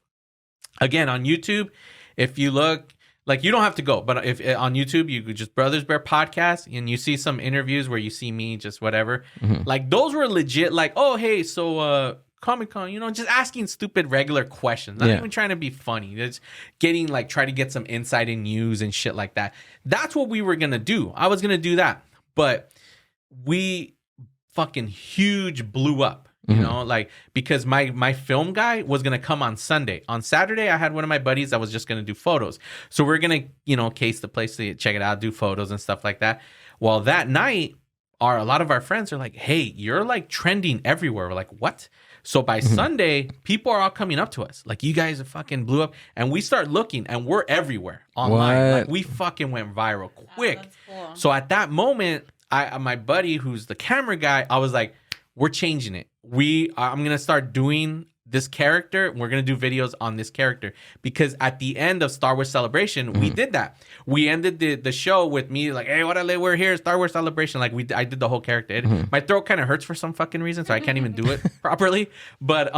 again on YouTube. If you look, like, you don't have to go, but if on YouTube, you could just Brothers Bear podcast, and you see some interviews where you see me, just whatever. Like, those were legit, like, oh, hey, so Comic-Con, you know, just asking stupid regular questions. Not even trying to be funny. Just getting, like, try to get some insight in news and shit like that. That's what we were going to do. I was going to do that. But we fucking huge blew up, you know, like, because my film guy was going to come on Sunday. On Saturday, I had one of my buddies that was just going to do photos. So we're going to, you know, case the place to check it out, do photos and stuff like that. Well, that night, a lot of our friends are like, hey, you're like trending everywhere. We're like, what? So by Sunday, people are all coming up to us. Like, you guys are fucking blew up. And we start looking, and we're everywhere online. Like, we fucking went viral quick. Cool. So at that moment, my buddy who's the camera guy, I was like, we're changing it. I'm going to start doing this character. We're going to do videos on this character. Because at the end of Star Wars Celebration, we did that. We ended the show with me like, hey, we're here, Star Wars Celebration. Like, I did the whole character. My throat kind of hurts for some fucking reason, so I can't even do it properly. But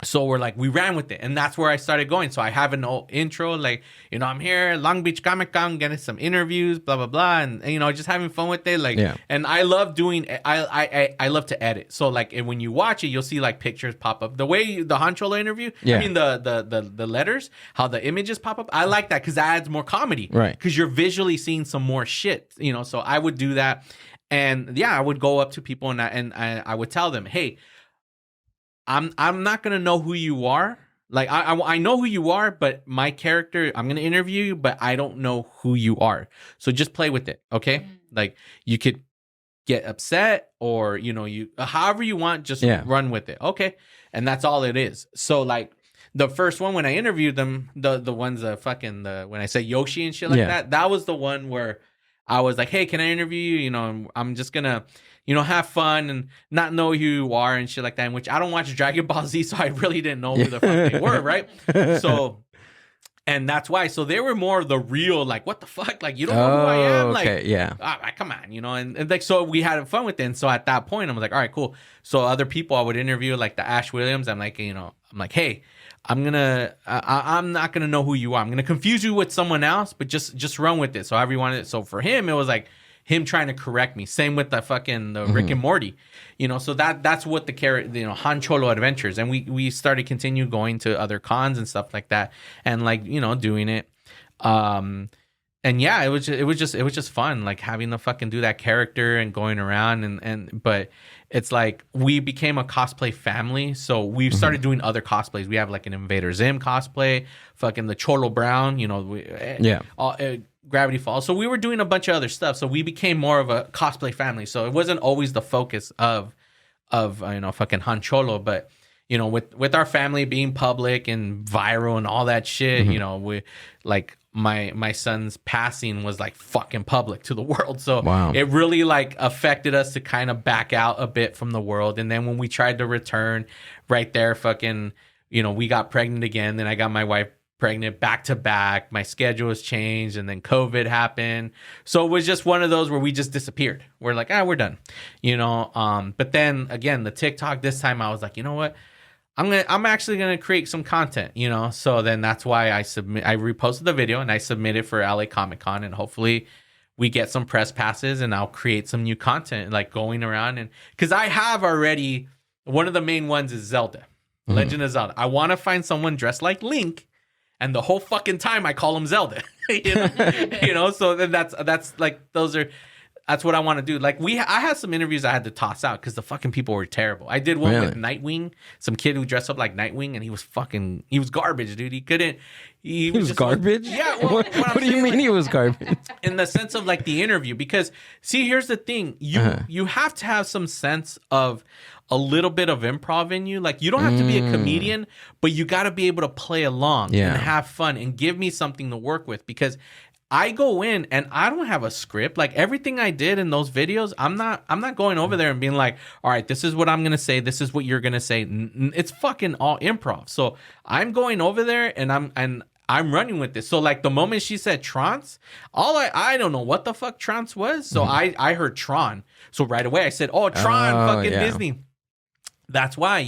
so we're like, we ran with it, and that's where I started going. So I have an old intro, like, you know, I'm here, Long Beach Comic Con, getting some interviews, blah blah blah, and you know, just having fun with it, like, and I love doing, I love to edit. So like, and when you watch it, you'll see like pictures pop up. The way the Han Cholo interview, I mean the letters, how the images pop up, I like that because that adds more comedy, right? Because you're visually seeing some more shit, you know. So I would do that, and I would go up to people and I would tell them, hey, I'm not gonna know who you are. Like I know who you are, but my character, I'm gonna interview you, but I don't know who you are. So just play with it, okay? Like you could get upset, or you however you want, just run with it, okay? And that's all it is. So like the first one when I interviewed them, the ones when I say Yoshi and shit like that was the one where I was like, hey, can I interview you? I'm just gonna have fun and not know who you are and shit like that. In which I don't watch Dragon Ball Z, so I really didn't know who the fuck they were, right? So, and that's why. So they were more the real, like, what the fuck? Like, you don't know who I am? Like, come on, and like, so we had fun with it. And so at that point, I was like, all right, cool. So other people I would interview, like the Ash Williams, I'm like, hey, I'm not gonna know who you are. I'm gonna confuse you with someone else, but just run with it. So everyone, so for him, it was like him trying to correct me. Same with the Rick and Morty, So that's what the character, Han Cholo Adventures, and we started continue going to other cons and stuff like that, and like doing it, and yeah, it was just fun, like having to fucking do that character and going around but it's like we became a cosplay family, so we started doing other cosplays. We have like an Invader Zim cosplay, fucking the Cholo Brown, Gravity Falls. So we were doing a bunch of other stuff. So we became more of a cosplay family. So it wasn't always the focus of fucking Han Cholo, but with our family being public and viral and all that shit, we like my son's passing was like fucking public to the world. So it really like affected us to kind of back out a bit from the world. And then when we tried to return right there, fucking, we got pregnant again. Then I got my wife pregnant back to back. My schedule was changed, and then COVID happened. So it was just one of those where we just disappeared. We're like, we're done, but then again, the TikTok, this time I was like, you know what? I'm actually gonna create some content, So then that's why I reposted the video and I submitted for LA Comic Con, and hopefully we get some press passes, and I'll create some new content, like going around, and because I have already, one of the main ones is Zelda, Legend of Zelda. I want to find someone dressed like Link, and the whole fucking time I call him Zelda, So then that's like that's what I want to do. Like I had some interviews I had to toss out because the fucking people were terrible. I did one with Nightwing, some kid who dressed up like Nightwing, and he was garbage, dude. He was just garbage? Yeah. Well, what do you mean he was garbage? In the sense of like the interview, because see, here's the thing. You have to have some sense of a little bit of improv in you. Like you don't have to be a comedian, but you got to be able to play along and have fun and give me something to work with, because I go in and I don't have a script. Like everything I did in those videos, I'm not going over there and being like, all right, this is what I'm going to say. This is what you're going to say. It's fucking all improv. So I'm going over there and I'm running with this. So like the moment she said trance, I don't know what the fuck trance was. So I heard Tron. So right away I said, oh, Tron, fucking Disney. That's why,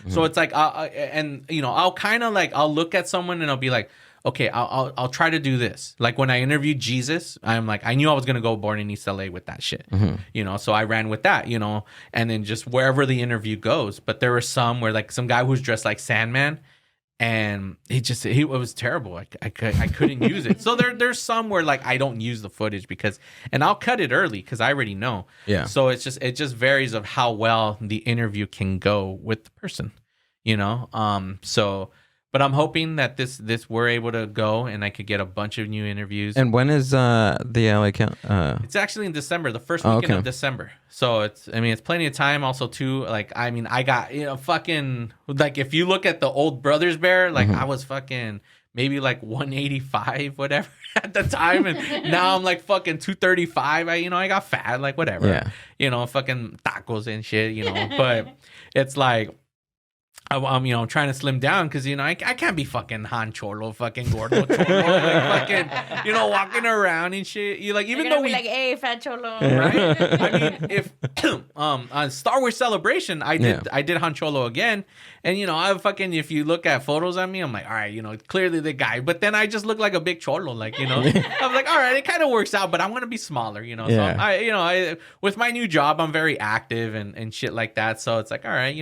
So it's like, I'll kind of like, I'll look at someone and I'll be like, okay, I'll try to do this. Like when I interviewed Jesus, I'm like, I knew I was gonna go Born in East LA with that shit, So I ran with that, and then just wherever the interview goes. But there were some where like some guy who's dressed like Sandman, and it was terrible. I couldn't use it. So there's some where like I don't use the footage and I'll cut it early because I already know. Yeah. So it just varies of how well the interview can go with the person, So. But I'm hoping that this we're able to go and I could get a bunch of new interviews. And when is the LA count? It's actually in December, the first weekend of December. So it's plenty of time. Also too, like I got fucking, like if you look at the old BrotherBear, like I was fucking maybe like 185 whatever at the time, and now I'm like fucking 235. I got fat, like whatever. Yeah. Fucking tacos and shit. But it's like. I'm trying to slim down because I can't be fucking Han Cholo, fucking Gordo Cholo, like fucking walking around and shit. You like even though we like, hey, fat Cholo, right? I mean, if on Star Wars Celebration, I did Han Cholo again, and I fucking, if you look at photos on me, I'm like, all right, clearly the guy, but then I just look like a big Cholo, like I'm like, all right, it kind of works out, but I want to be smaller, So I with my new job, I'm very active and shit like that, so it's like, all right,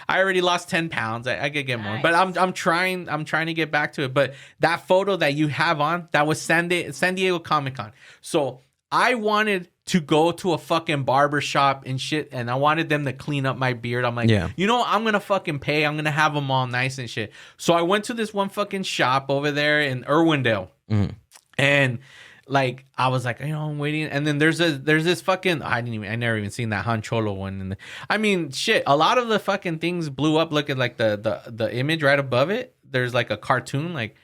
I already lost 10 pounds. I could get more, but I'm trying to get back to it. But that photo that you have on, that was San Diego Comic Con. So I wanted to go to a fucking barber shop and shit, and I wanted them to clean up my beard. I'm like, you know, I'm gonna fucking pay. I'm gonna have them all nice and shit. So I went to this one fucking shop over there in Irwindale, and like I was like, you know, I'm waiting, and then there's this fucking I never even seen that Han Cholo one. And I mean, shit, a lot of the fucking things blew up. Look at like the image right above it. There's like a cartoon. Like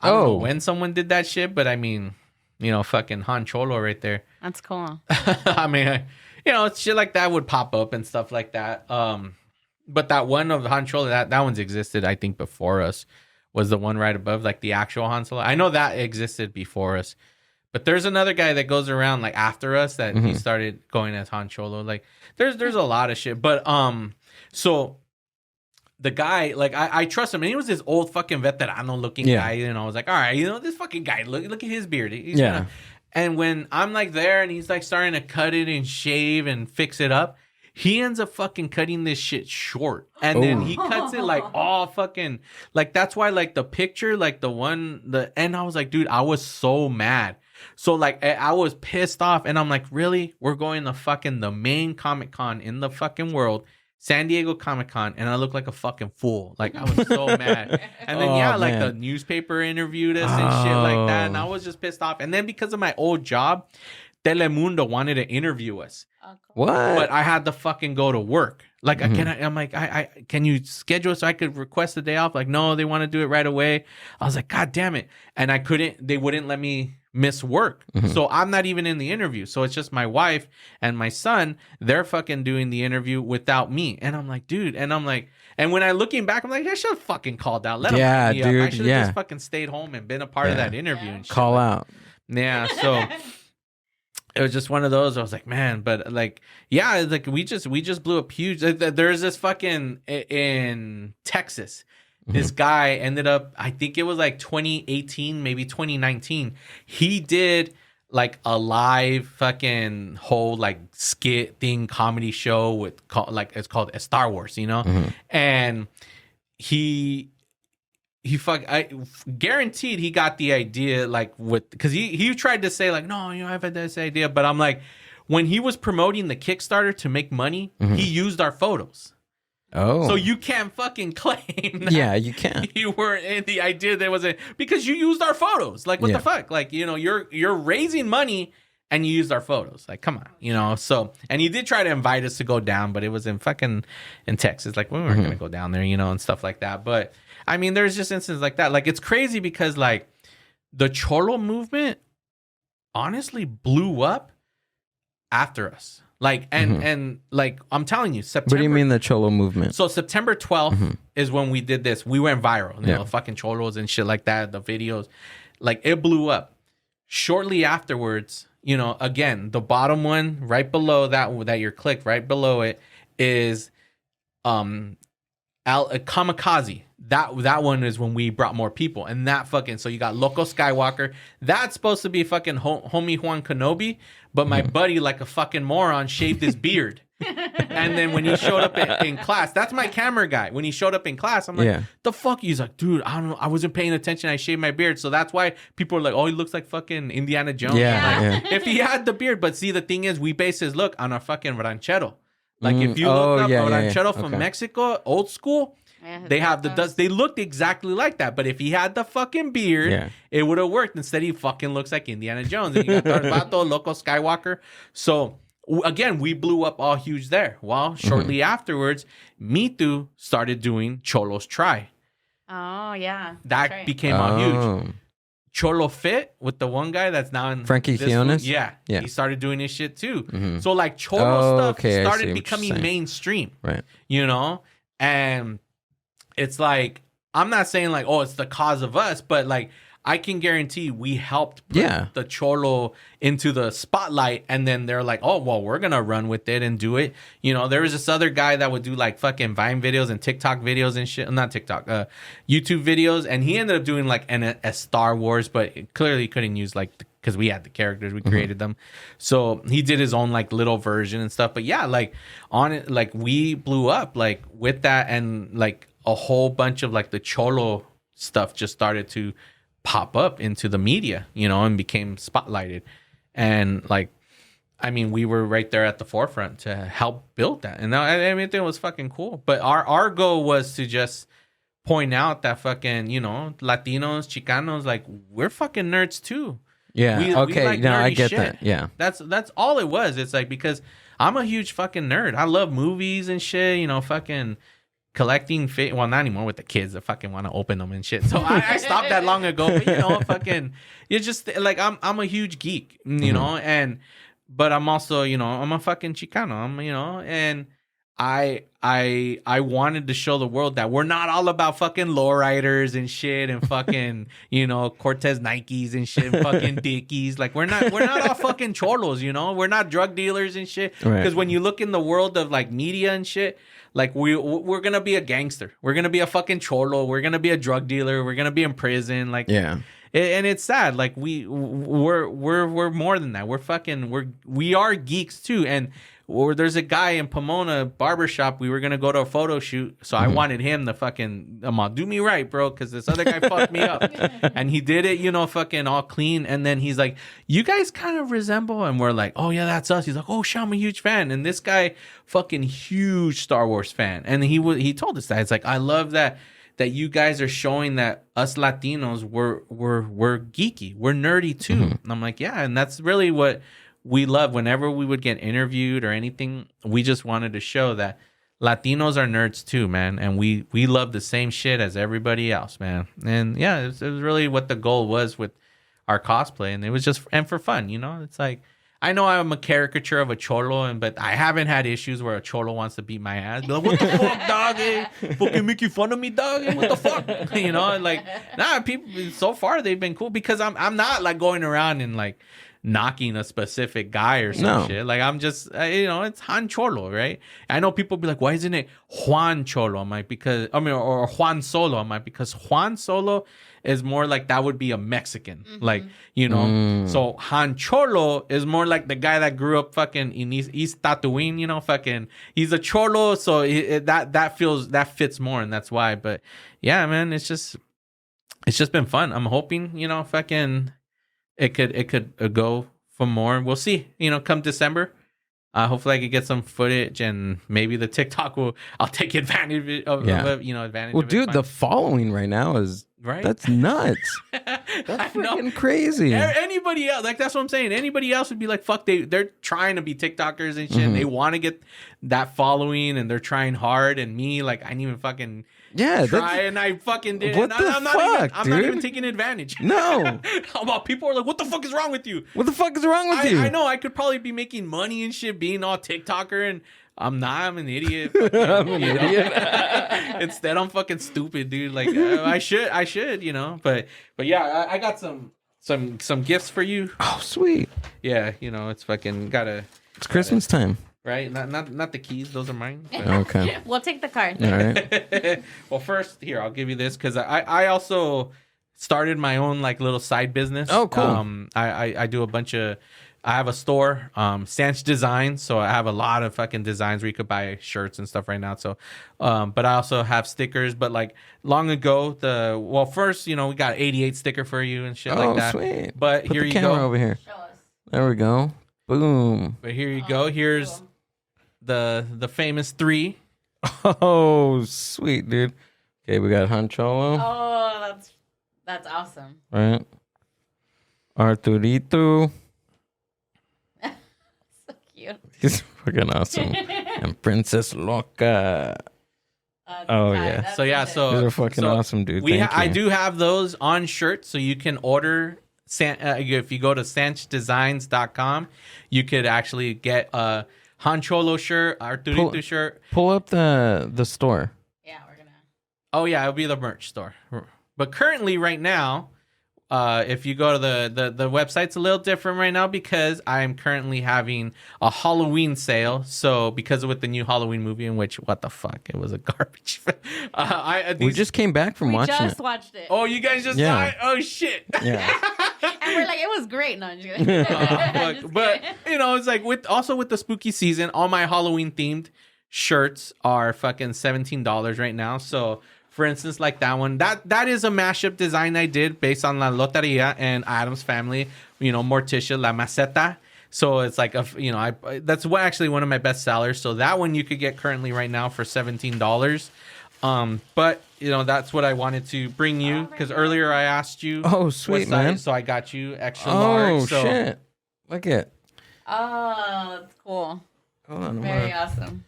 I don't know when someone did that shit, but I mean, you know, fucking Han Cholo right there. That's cool. I mean, you know, shit like that would pop up and stuff like that. But that one of Han Cholo, that one's existed, I think, before us. Was the one right above, like the actual Han Solo. I know that existed before us. But there's another guy that goes around like after us that he started going as Han Cholo. Like there's a lot of shit. But so the guy, like I trust him, and he was this old fucking veterano looking guy, and I was like, all right, you know, this fucking guy, look at his beard. He's gonna... And when I'm like there and he's like starting to cut it and shave and fix it up, he ends up fucking cutting this shit short. And then he cuts it like all fucking, like that's why like the picture, like and I was like, dude, I was so mad. So like I was pissed off, and I'm like, really? We're going to fucking the main Comic-Con in the fucking world, San Diego Comic-Con, and I look like a fucking fool. Like I was so mad. And then like the newspaper interviewed us and shit like that, and I was just pissed off. And then because of my old job, Telemundo wanted to interview us. What? But I had to fucking go to work. Like, I'm like, can you schedule so I could request the day off? Like, no, they want to do it right away. I was like, God damn it. And I couldn't, they wouldn't let me miss work. So I'm not even in the interview. So it's just my wife and my son. They're fucking doing the interview without me. And I'm like, dude. And I'm like, and when I looking back, I'm like, I should have fucking called out. Let them pick me up. I should have just fucking stayed home and been a part of that interview and shit. Call out. Yeah. So it was just one of those. I was like, man, but like, yeah, it's like we just blew up huge. There's this fucking in Texas. This guy ended up, I think it was like 2018, maybe 2019. He did like a live fucking whole like skit thing, comedy show with like it's called Star Wars, you know, and I guaranteed he got the idea like because he tried to say like, no, you know, I've had this idea, but I'm like, when he was promoting the Kickstarter to make money, he used our photos. Oh, so you can't fucking claim that you can't. You were in the idea that wasn't because you used our photos. Like what the fuck? Like, you know, you're raising money and you used our photos. Like, come on, you know. So, and he did try to invite us to go down, but it was in Texas. Like we weren't gonna go down there, you know, and stuff like that. But I mean, there's just instances like that. Like it's crazy because like the Cholo movement honestly blew up after us. Like and like I'm telling you, September. What do you mean the Cholo movement? So September 12th is when we did this. We went viral, you know, fucking Cholos and shit like that. The videos, like it blew up. Shortly afterwards, you know, again, the bottom one right below that you're clicked right below it is Kamikaze. That one is when we brought more people, and that fucking, so you got Loco Skywalker. That's supposed to be fucking homie Juan Kenobi, but my buddy, like a fucking moron, shaved his beard. And then when he showed up in class, that's my camera guy. When he showed up in class, I'm like, the fuck? He's like, dude, I don't know. I wasn't paying attention. I shaved my beard. So that's why people are like, oh, he looks like fucking Indiana Jones. If he had the beard, but see, the thing is, we base his look on a fucking ranchero. Like if you look up a ranchero from Mexico, old school, they have the dust. They looked exactly like that. But if he had the fucking beard, it would have worked. Instead, he fucking looks like Indiana Jones. And you got Darth Loco Skywalker. So again, we blew up all huge there. Well, shortly afterwards, Mitu started doing Cholos Try. Oh, yeah. That became all huge. Cholo Fit with the one guy that's now in Frankie Sionis? Yeah. He started doing his shit too. So like Cholo stuff started becoming mainstream. Right. You know? And it's like, I'm not saying like, oh, it's the cause of us, but like I can guarantee we helped put the Cholo into the spotlight, and then they're like, oh, well, we're going to run with it and do it. You know, there was this other guy that would do like fucking Vine videos and TikTok videos and shit. Not TikTok, YouTube videos. And he ended up doing like a Star Wars, but clearly couldn't use like, because we had the characters, we created them. So he did his own like little version and stuff. But yeah, like on it, like we blew up like with that, and like a whole bunch of like the Cholo stuff just started to pop up into the media, you know, and became spotlighted. And like I mean, we were right there at the forefront to help build that. And I mean, it was fucking cool. But our goal was to just point out that fucking, you know, Latinos, Chicanos, like, we're fucking nerds too. Yeah. We like No, I nerdy get shit. that. Yeah. That's all it was. It's like, because I'm a huge fucking nerd. I love movies and shit, you know, fucking collecting well, not anymore with the kids that fucking want to open them and shit. So I stopped that long ago. But, you know, fucking, you just, like, I'm a huge geek, you know, but I'm also, you know, I'm a fucking Chicano. I'm, you know, and I wanted to show the world that we're not all about fucking lowriders and shit and fucking, you know, Cortez Nikes and shit and fucking Dickies. Like, we're not all fucking cholos, you know? We're not drug dealers and shit. Because when you look in the world of, like, media and shit, like, we're gonna be a gangster. We're gonna be a fucking cholo. We're gonna be a drug dealer. We're gonna be in prison. Like, yeah. And it's sad. Like, we're more than that. We are geeks too. And there's a guy in Pomona barbershop. We were gonna go to a photo shoot, so I wanted him to fucking do me right, bro, because this other guy fucked me up, and he did it, you know, fucking all clean. And then he's like, "You guys kind of resemble," and we're like, "Oh yeah, that's us." He's like, "Oh shit, I'm a huge fan." And this guy, fucking huge Star Wars fan, and he told us that. It's like, I love that you guys are showing that us Latinos we're geeky, we're nerdy too. And I'm like, yeah, and that's really what we love. Whenever we would get interviewed or anything, we just wanted to show that Latinos are nerds too, man, and we love the same shit as everybody else, man. And yeah, it was really what the goal was with our cosplay, and it was just for fun, you know. It's like, I know I'm a caricature of a cholo, but I haven't had issues where a cholo wants to beat my ass. Be like, what the fuck, dog? Eh? Fucking make you fun of me, dog? Eh? What the fuck? You know, like, nah, people, so far they've been cool, because I'm not like going around and like knocking a specific guy or some shit. Like, I'm just, you know, it's Han Cholo, right? I know people be like, why isn't it Juan Cholo? I'm like, or Juan Solo. I'm like, because Juan Solo is more like, that would be a Mexican, like, you know. So Han Cholo is more like the guy that grew up fucking in East Tatooine, you know, fucking, he's a cholo, so that fits more, and that's why. But yeah, man, it's just been fun. I'm hoping, you know, fucking it could go for more. We'll see, you know, come December. Hopefully I could get some footage, and maybe the TikTok I'll take advantage of you know, advantage. Well, of dude, the following right now is right. That's nuts. That's freaking crazy. Anybody else, like, that's what I'm saying. Anybody else would be like, fuck, they're trying to be TikTokers and shit. And they want to get that following, and they're trying hard. And me, like, I didn't even fucking try, and I fucking did. What the I'm not even taking advantage. No. About people are like, what the fuck is wrong with you? What the fuck is wrong with you? I know I could probably be making money and shit, being all TikToker, and I'm not. I'm an idiot. I'm an idiot. Instead, I'm fucking stupid, dude. Like, I should, you know. But yeah, I got some gifts for you. Oh, sweet. Yeah, you know, it's fucking It's Christmas time. Right? Not the keys. Those are mine. But. Okay. We'll take the card. All right. Well, first, here, I'll give you this, because I also started my own, like, little side business. Oh, cool. I do a bunch of. I have a store, Santos Designs, so I have a lot of fucking designs where you could buy shirts and stuff right now. So, but I also have stickers. But like long ago, first, you know, we got 88 sticker for you and shit like that. Sweet. But Put here the you camera go. over here. There we go. Boom. But here you go. Here's the famous 3. Oh, sweet, dude. Okay, we got Han Cholo. Oh, that's awesome. Right. Arturito. Cute. He's fucking awesome. And Princess Loca. Oh yeah. So yeah, these are fucking awesome, dude. I do have those on shirts, so you can order. If you go to sanchdesigns.com, you could actually get a Han Cholo shirt, Arturito shirt. Pull up the store. Yeah, we're gonna. Oh yeah, it'll be the merch store. But currently, right now, if you go to the website's a little different right now, because I'm currently having a Halloween sale. So because with the new Halloween movie, in which, what the fuck, it was a garbage. We just came back from watching it. We just watched it. Oh, you guys just saw it? Oh shit. Yeah. And we're like, it was great. No, I'm just kidding. But you know, it's like with the spooky season, all my Halloween themed shirts are fucking $17 right now. So for instance, like that one, that is a mashup design I did based on La Loteria and Adam's Family, you know, Morticia, La Maceta. So it's like that's actually one of my best sellers. So that one you could get currently right now for $17. But that's what I wanted to bring you because earlier I asked you. Oh, sweet, what size, man! So I got you extra large. Oh shit! Look at. Oh, that's cool. Hold on, Very awesome.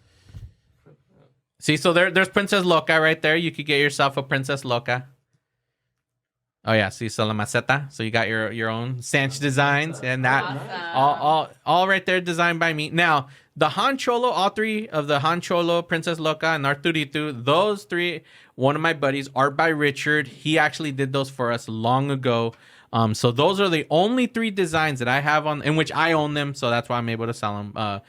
See, so there's Princess Loca right there. You could get yourself a Princess Loca. Oh yeah, see, so la maceta. So you got your own Sanch designs, and that all right there, designed by me. Now the Han Cholo, all three of the Han Cholo, Princess Loca, and Arturito, those three, one of my buddies, art by Richard. He actually did those for us long ago. So those are the only three designs that I have in which I own them. So that's why I'm able to sell them.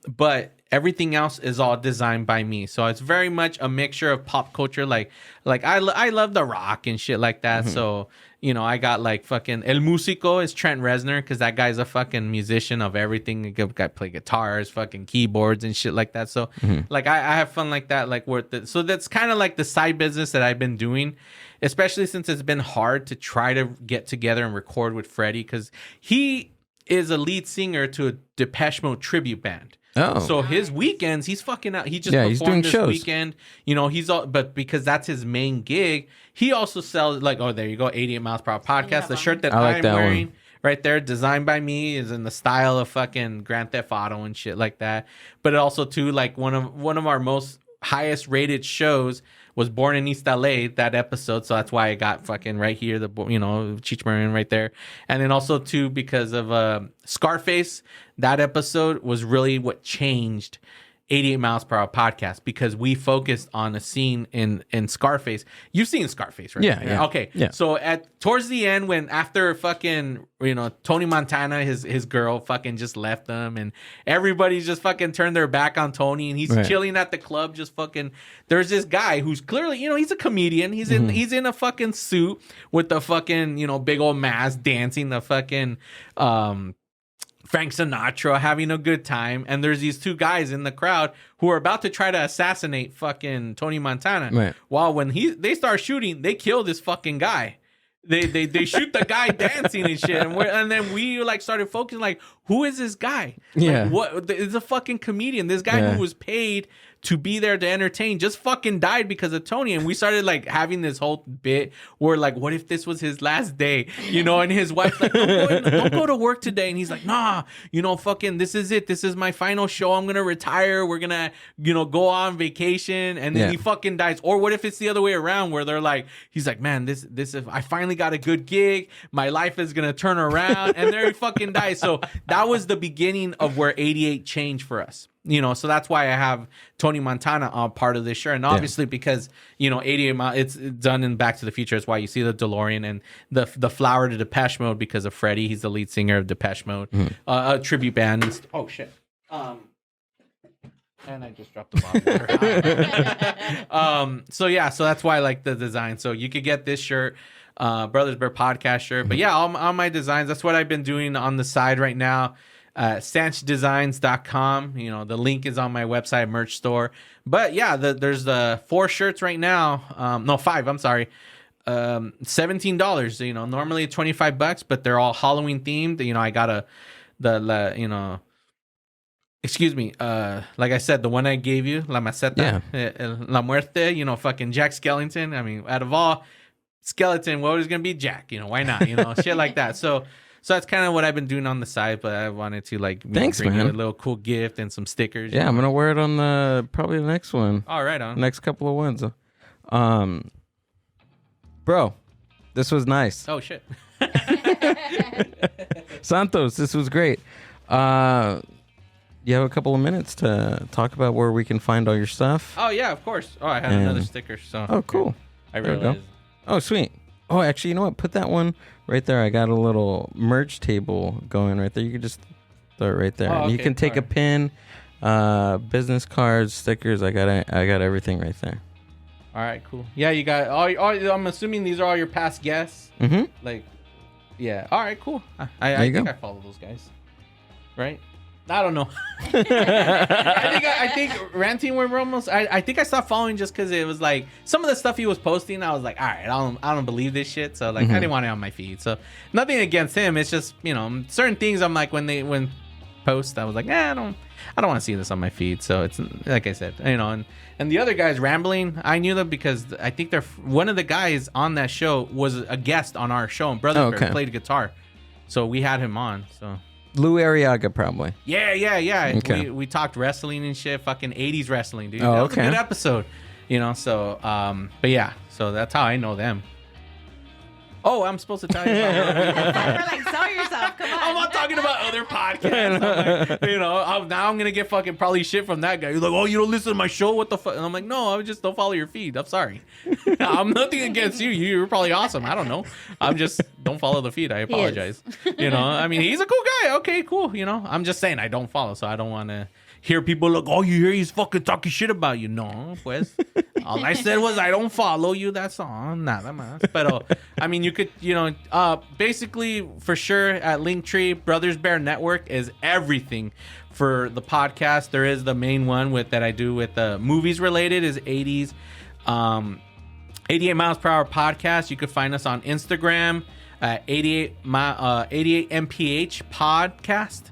But everything else is all designed by me. So it's very much a mixture of pop culture. Like I love The Rock and shit like that. So, I got like fucking El Músico is Trent Reznor because that guy's a fucking musician of everything. The guy play guitars, fucking keyboards and shit like that. So like I have fun like that. So that's kind of like the side business that I've been doing, especially since it's been hard to try to get together and record with Freddie because he is a lead singer to a Depeche Mode tribute band. Oh. So his weekends, he's fucking out. He just he's doing performed this shows. weekend. He's all, but because that's his main gig, he also sells there you go, 88 miles per hour podcast. The shirt that I'm wearing right there, designed by me, is in the style of fucking Grand Theft Auto and shit like that. But also too, like one of our most highest rated shows was Born in East LA, that episode. So that's why I got fucking right here, Cheech Marin right there. And then also too, because of Scarface, that episode was really what changed 88 Miles Per Hour podcast because we focused on a scene in Scarface. You've seen Scarface, right? Yeah. Okay. Yeah. So towards the end, when after fucking Tony Montana, his girl fucking just left them, and everybody's just fucking turned their back on Tony, and he's chilling at the club, just fucking. There's this guy who's clearly, he's a comedian. He's in a fucking suit with the fucking big old mask, dancing the fucking Frank Sinatra, having a good time, and there's these two guys in the crowd who are about to try to assassinate fucking Tony Montana. Right. While when they start shooting, they kill this fucking guy. They shoot the guy dancing and shit, and then we like started focusing like, who is this guy? Yeah. Like, what is a fucking comedian? This guy who was paid to be there to entertain just fucking died because of Tony. And we started like having this whole bit where like, what if this was his last day? And his wife's like, don't go to work today. And he's like, nah, fucking this is it. This is my final show. I'm gonna retire. We're gonna, go on vacation. And then he fucking dies. Or what if it's the other way around where they're like, he's like, man, this if I finally got a good gig, my life is gonna turn around, and there he fucking dies. So that was the beginning of where 88 changed for us. So that's why I have Tony Montana on part of this shirt. And obviously because, 88 it's done in Back to the Future. That's why you see the DeLorean and the flower to Depeche Mode because of Freddie. He's the lead singer of Depeche Mode, a tribute band. Oh, shit. And I just dropped the bottle. So that's why I like the design. So you could get this shirt, Brothers Bear podcast shirt. But yeah, all my designs, that's what I've been doing on the side right now. SanchDesigns.com. The link is on my website merch store. But yeah, there's the 4 shirts right now. No, 5. I'm sorry. $17. Normally $25, but they're all Halloween themed. I got excuse me. Like I said, the one I gave you, La Maceta, La Muerte. Fucking Jack Skellington. I mean, out of all skeleton, what was gonna be Jack? Why not? Shit like that. So that's kind of what I've been doing on the side, but I wanted to bring you a little cool gift and some stickers. Yeah, I'm gonna wear it on probably the next one. All right, on next couple of ones. Bro, this was nice. Oh shit, Santos, this was great. You have a couple of minutes to talk about where we can find all your stuff. Oh yeah, of course. Oh, I had another sticker. So oh, cool. I realized. Oh, sweet. Oh, actually, you know what? Put that one right there. I got a little merch table going right there. You can just throw it right there. Oh, and you can take a pin, business cards, stickers. I got everything right there. All right, cool. Yeah, you got all. I'm assuming these are all your past guests. Mm-hmm. Yeah. All right, cool. I think I follow those guys. Right? I don't know. I think ranting with Ramos. I think I stopped following just because it was like some of the stuff he was posting. I was like, all right, I don't believe this shit. So like, I didn't want it on my feed. So nothing against him. It's just certain things. I'm like when post, I was like, I don't want to see this on my feed. So it's like I said, and the other guys rambling. I knew them because I think one of the guys on that show was a guest on our show, and BrotherBear played guitar, so we had him on. So. Lou Arriaga, probably. Yeah. Okay. We talked wrestling and shit, fucking 80s wrestling, dude. Oh, that was okay. a good episode, so, but yeah, so that's how I know them. Oh, I'm supposed to tell you about Like, sell yourself. Come on. I'm not talking about other podcasts. I'm like, now I'm going to get fucking probably shit from that guy. He's like, oh, you don't listen to my show? What the fuck? And I'm like, no, I just don't follow your feed. I'm sorry. I'm nothing against you. You're probably awesome. I don't know. I'm just don't follow the feed. I apologize. I mean, he's a cool guy. Okay, cool. I'm just saying I don't follow, so I don't want to hear people like, oh, you hear he's fucking talking shit about you. No, pues. All I said was I don't follow you. That's all. Nada más. But I mean, you could, basically for sure at Linktree, BrotherBear Network is everything for the podcast. There is the main one that I do with movies related is 80s, 88 miles per hour podcast. You could find us on Instagram at 88 mph podcast.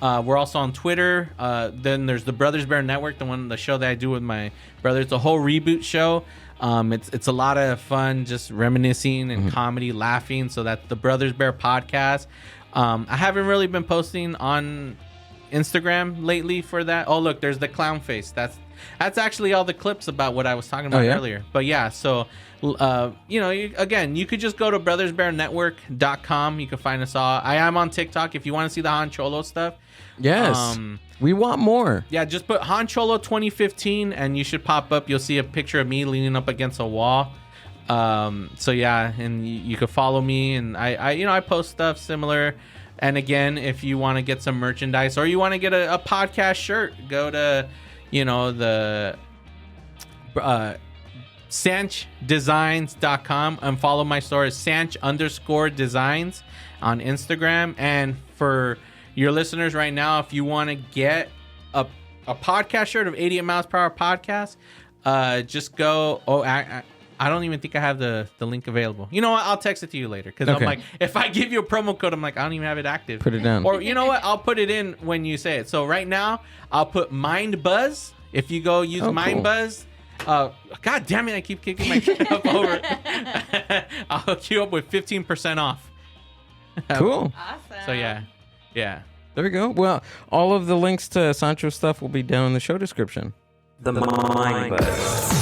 We're also on Twitter. Then there's the BrotherBear Network, the show that I do with my brother. It's a whole reboot show. It's a lot of fun, just reminiscing and comedy, laughing. So that's the BrotherBear podcast. I haven't really been posting on Instagram lately for that. Oh, look, there's the clown face. That's actually all the clips about what I was talking about earlier. But yeah, so you could just go to brothersbearnetwork.com. You can find us all. I am on TikTok if you want to see the Han Cholo stuff. Yes. We want more. Yeah, just put Han Cholo 2015 and you should pop up. You'll see a picture of me leaning up against a wall. So yeah, and you can follow me, and I post stuff similar. And again, if you want to get some merchandise or you want to get a podcast shirt, go to the sanchdesigns.com and follow my store is sanch_designs on Instagram. And for your listeners right now, if you want to get a podcast shirt of 88 miles per hour podcast, just go. I don't even think I have the link available. You know what? I'll text it to you later because I'm like, if I give you a promo code, I'm like, I don't even have it active. Put it down. Or you know what? I'll put it in when you say it. So right now, I'll put Mind Buzz. If you go use Mind Buzz, God damn it, I keep kicking my cup over. I'll hook you up with 15% off. Cool. Awesome. So yeah. There we go. Well, all of the links to Sancho's stuff will be down in the show description. The Mind Buzz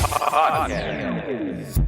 Podcast.